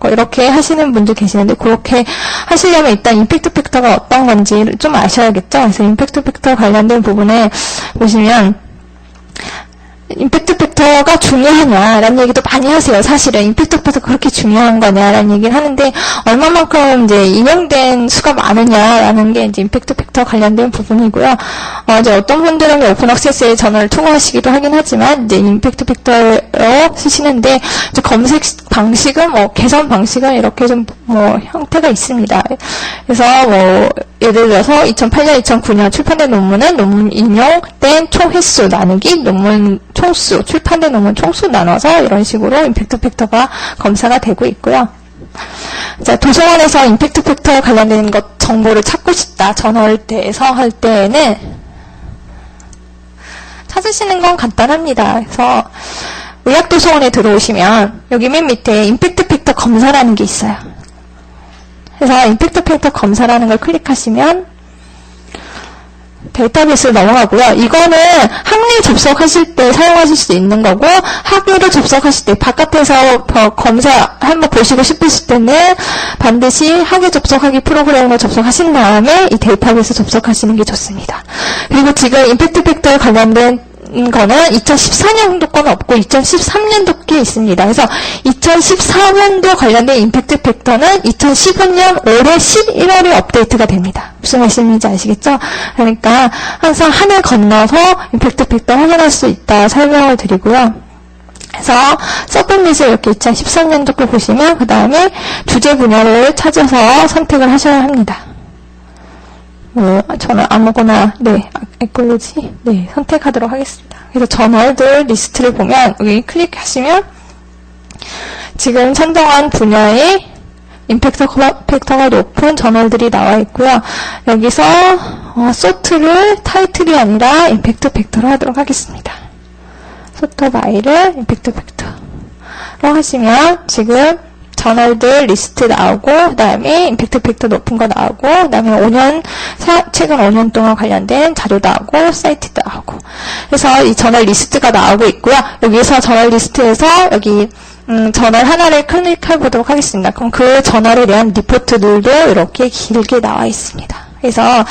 이렇게 하시는 분들 계시는데 그렇게 하시려면 일단 임팩트 팩터가 어떤 건지 좀 아셔야겠죠. 그래서 임팩트 팩터 관련된 부분에 보시면 임팩트 팩터가 중요하냐라는 얘기도 많이 하세요. 사실은 임팩트 팩터가 그렇게 중요한 거냐라는 얘기를 하는데 얼마만큼 이제 인용된 수가 많으냐라는 게 이제 임팩트 팩터 관련된 부분이고요. 이제 어떤 분들은 오픈 액세스에 전화를 투과하시기도 하긴 하지만 이제 임팩트 팩터로 쓰시는데 이제 검색 방식은 개선 방식은 이렇게 좀 형태가 있습니다. 그래서 예를 들어서 2008년, 2009년 출판된 논문은 논문 인용된 총 횟수 나누기 논문 총수, 출판된 논문 총수 나눠서 이런 식으로 임팩트 팩터가 검사가 되고 있고요. 자, 도서관에서 임팩트 팩터 관련된 것 정보를 찾고 싶다. 저널대에서 할 때에는 찾으시는 건 간단합니다. 그래서 의학도서관에 들어오시면 여기 맨 밑에 임팩트 팩터 검사라는 게 있어요. 그래서 임팩트 팩터 검사라는 걸 클릭하시면 데이터베이스로 넘어가고요. 이거는 학리 접속하실 때 사용하실 수 있는 거고 학위로 접속하실 때 바깥에서 검사 한번 보시고 싶으실 때는 반드시 학위 접속하기 프로그램으로 접속하신 다음에 이 데이터베이스 접속하시는 게 좋습니다. 그리고 지금 임팩트 팩터에 관련된 거는 2014년도 거는 없고 2013년도 게 있습니다. 그래서 2014년도 관련된 임팩트 팩터는 2015년 올해 11월에 업데이트가 됩니다. 무슨 말씀인지 아시겠죠? 그러니까 항상 한 해 건너서 임팩트 팩터 확인할 수 있다 설명을 드리고요. 그래서 서브밋을 이렇게 2013년도 거 보시면 그 다음에 주제 분야를 찾아서 선택을 하셔야 합니다. 저는 아무거나, 에콜로지, 선택하도록 하겠습니다. 그래서 저널들 리스트를 보면, 여기 클릭하시면, 지금 선정한 분야의 임팩트 팩터가 높은 저널들이 나와 있고요. 여기서, 소트를 타이틀이 아니라 임팩트 팩터로 하도록 하겠습니다. 소트 바이를 임팩트 팩터로 하시면, 지금, 저널들 리스트 나오고 그 다음에 임팩트 팩터 높은 거 나오고 그 다음에 최근 5년 동안 관련된 자료 나오고 사이트도 나오고 그래서 이 저널 리스트가 나오고 있고요. 여기서 저널 리스트에서 여기 저널 하나를 클릭해 보도록 하겠습니다. 그럼 그 저널에 대한 리포트들도 이렇게 길게 나와 있습니다. 그래서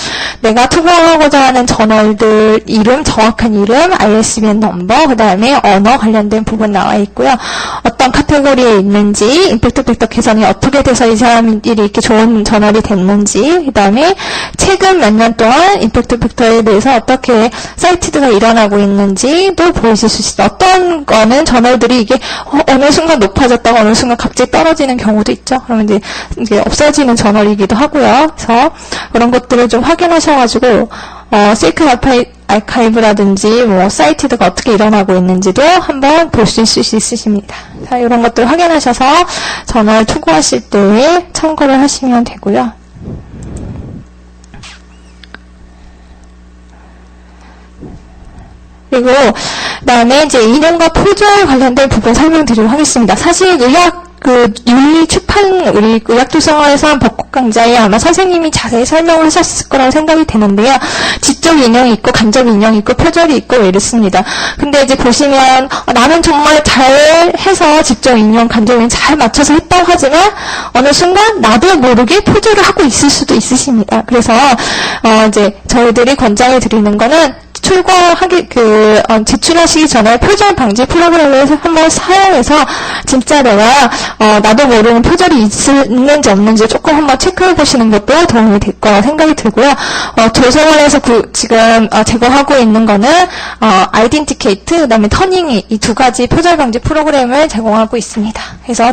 내가 투과하고자 하는 저널들 이름, 정확한 이름, ISBN 넘버, 그 다음에 언어 관련된 부분 나와 있고요. 어떤 카테고리에 있는지, 임팩트 팩터 개선이 어떻게 돼서 이 사람들이 이렇게 좋은 저널이 됐는지, 그 다음에 최근 몇 년 동안 임팩트 팩터에 대해서 어떻게 사이트가 일어나고 있는지도 보여줄 수 있어요. 어떤 거는 저널들이 이게 어느 순간 높아졌다가 어느 순간 갑자기 떨어지는 경우도 있죠. 그러면 이제 없어지는 저널이기도 하고요. 그래서 그런 것들을 좀 확인하셔가지고 세이크 아카이브라든지 사이트가 어떻게 일어나고 있는지도 한번 볼 수 있으십니다. 자, 이런 것들 확인하셔서 저널 투고하실 때 참고를 하시면 되고요. 그리고 그다음에 이제 인용과 표절 관련된 부분 설명드리도록 하겠습니다. 사실 윤리 출판 우리 의학도서관에서 한 벚꽃 강좌에 아마 선생님이 자세히 설명을 하셨을 거라고 생각이 되는데요. 지적 인용이 있고 간접 인용이 있고 표절이 있고 이렇습니다. 근데 이제 보시면 나는 정말 잘 해서 지적 인용, 간접 인용 잘 맞춰서 했다고 하지만 어느 순간 나도 모르게 표절을 하고 있을 수도 있으십니다. 그래서 이제 저희들이 권장해 드리는 거는 제출하시기 전에 표절 방지 프로그램을 한번 사용해서 진짜 내가 나도 모르는 표절이 있는지 없는지 조금 한번 체크해 보시는 것도 도움이 될 거라 생각이 들고요. 도서관에서 지금 제공하고 있는 거는 아이덴티케이트, 그다음에 터닝이 이 두 가지 표절 방지 프로그램을 제공하고 있습니다. 그래서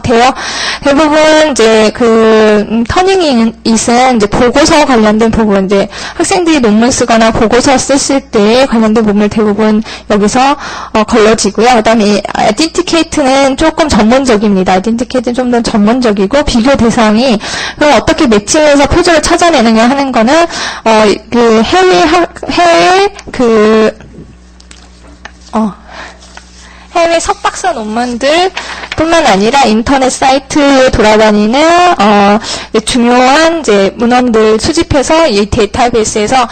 대부분 이제 터닝잇은 이제 보고서 관련된 부분, 이제 학생들이 논문 쓰거나 보고서 쓰실 때 관련된 부분을 대부분 여기서 걸러지고요. 그다음에 아이덴티케이트는 조금 전문적입니다. 아이덴티케이트는 좀 더 전문적이고 비교 대상이 그럼 어떻게 매칭해서 표절을 찾아내느냐 하는 거는 해외 석박사 논문들 뿐만 아니라 인터넷 사이트에 돌아다니는 중요한 이제 문헌들 수집해서 이 데이터베이스에서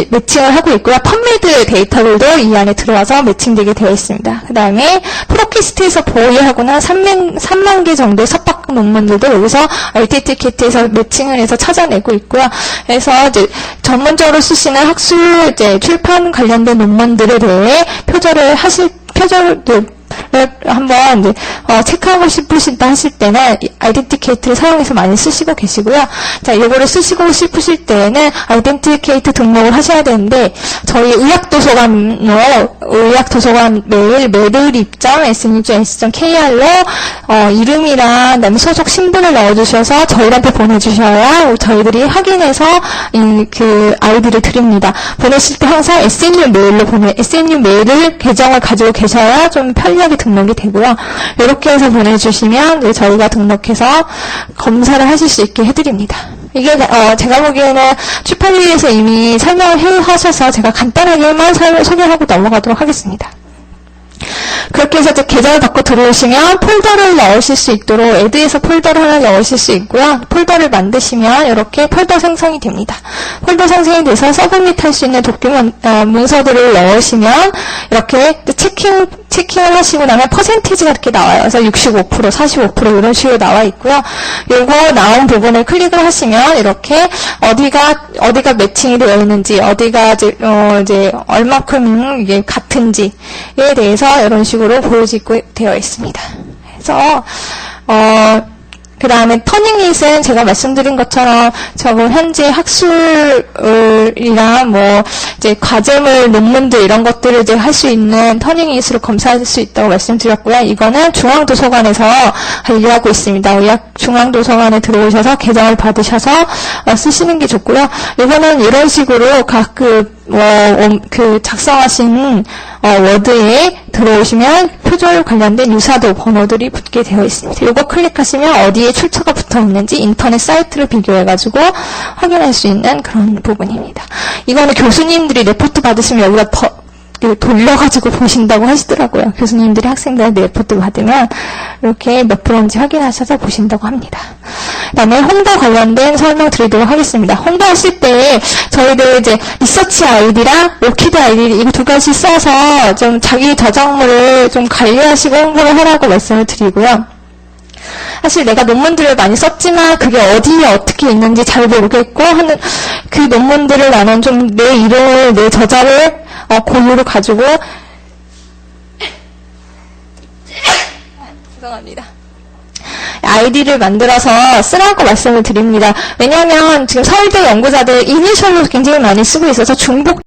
매칭을 하고 있고요. 펀메드 데이터들도 이 안에 들어와서 매칭되게 되어 있습니다. 그 다음에 프로키스트에서 보유하고는 3만 개 정도의 석박 논문들도 여기서 RTTKT에서 매칭을 해서 찾아내고 있고요. 그래서 이제 전문적으로 쓰시는 학술 이제 출판 관련된 논문들에 대해 표절을 한번 이제 체크하고 싶으시다 하실 때는 아이덴티케이트를 사용해서 많이 쓰시고 계시고요. 자, 이거를 쓰시고 싶으실 때는 아이덴티케이트 등록을 하셔야 되는데 저희 의학도서관 메일 메일입장 sn.kr로 이름이랑 그다음에 소속 신분을 넣어주셔서 저희한테 보내주셔야 저희들이 확인해서 그 아이디를 드립니다. 보내실 때 항상 SNU 메일을 계정을 가지고 계셔야 좀 편리하게 등록이 되고요. 이렇게 해서 보내주시면 저희가 등록해서 검사를 하실 수 있게 해드립니다. 이게 제가 보기에는 출판위에서 이미 설명을 해하셔서 제가 간단하게만 소개하고 넘어가도록 하겠습니다. 그렇게 해서 이제 계정을 받고 들어오시면 폴더를 넣으실 수 있도록 애드에서 폴더를 하나 넣으실 수 있고요. 폴더를 만드시면 이렇게 폴더 생성이 됩니다. 폴더 생성이 돼서 서브밋 할 수 있는 문서들을 넣으시면 이렇게 체킹을 하시고 나면 퍼센티지가 이렇게 나와요. 그래서 65%, 45% 이런 식으로 나와 있고요. 요거 나온 부분을 클릭을 하시면 이렇게 어디가 매칭이 되어 있는지, 어디가 이제 얼마큼 이게 같은지에 대해서 이런 식으로 보여지고 되어 있습니다. 그래서 그 다음에 터닝잇은 제가 말씀드린 것처럼 저거 현재 학술이랑 뭐 이제 과제물 논문들 이런 것들을 이제 할 수 있는 터닝잇으로 검사할 수 있다고 말씀드렸고요. 이거는 중앙도서관에서 관리하고 있습니다. 중앙도서관에 들어오셔서 계정을 받으셔서 쓰시는 게 좋고요. 이거는 이런 식으로 각 작성하신 워드에 들어오시면 표절 관련된 유사도 번호들이 붙게 되어 있습니다. 이거 클릭하시면 어디에 출처가 붙어 있는지 인터넷 사이트를 비교해가지고 확인할 수 있는 그런 부분입니다. 이거는 교수님들이 레포트 받으시면 여기다 돌려가지고 보신다고 하시더라고요. 교수님들이 학생들한테 레포트 받으면 이렇게 몇 프로인지 확인하셔서 보신다고 합니다. 그 다음에 홍보 관련된 설명 드리도록 하겠습니다. 홍보하실 때 저희들 이제 리서치 아이디랑 오키드 아이디 이거 두 가지 써서 좀 자기 저작물을 좀 관리하시고 홍보를 하라고 말씀을 드리고요. 사실 내가 논문들을 많이 썼지만 그게 어디에 어떻게 있는지 잘 모르겠고 하는 그 논문들을 나는 좀 내 이름을, 내 저자를 고유로 가지고 죄송합니다. 아이디를 만들어서 쓰라고 말씀을 드립니다. 왜냐하면 지금 서울대 연구자들 이니셜로 굉장히 많이 쓰고 있어서 중복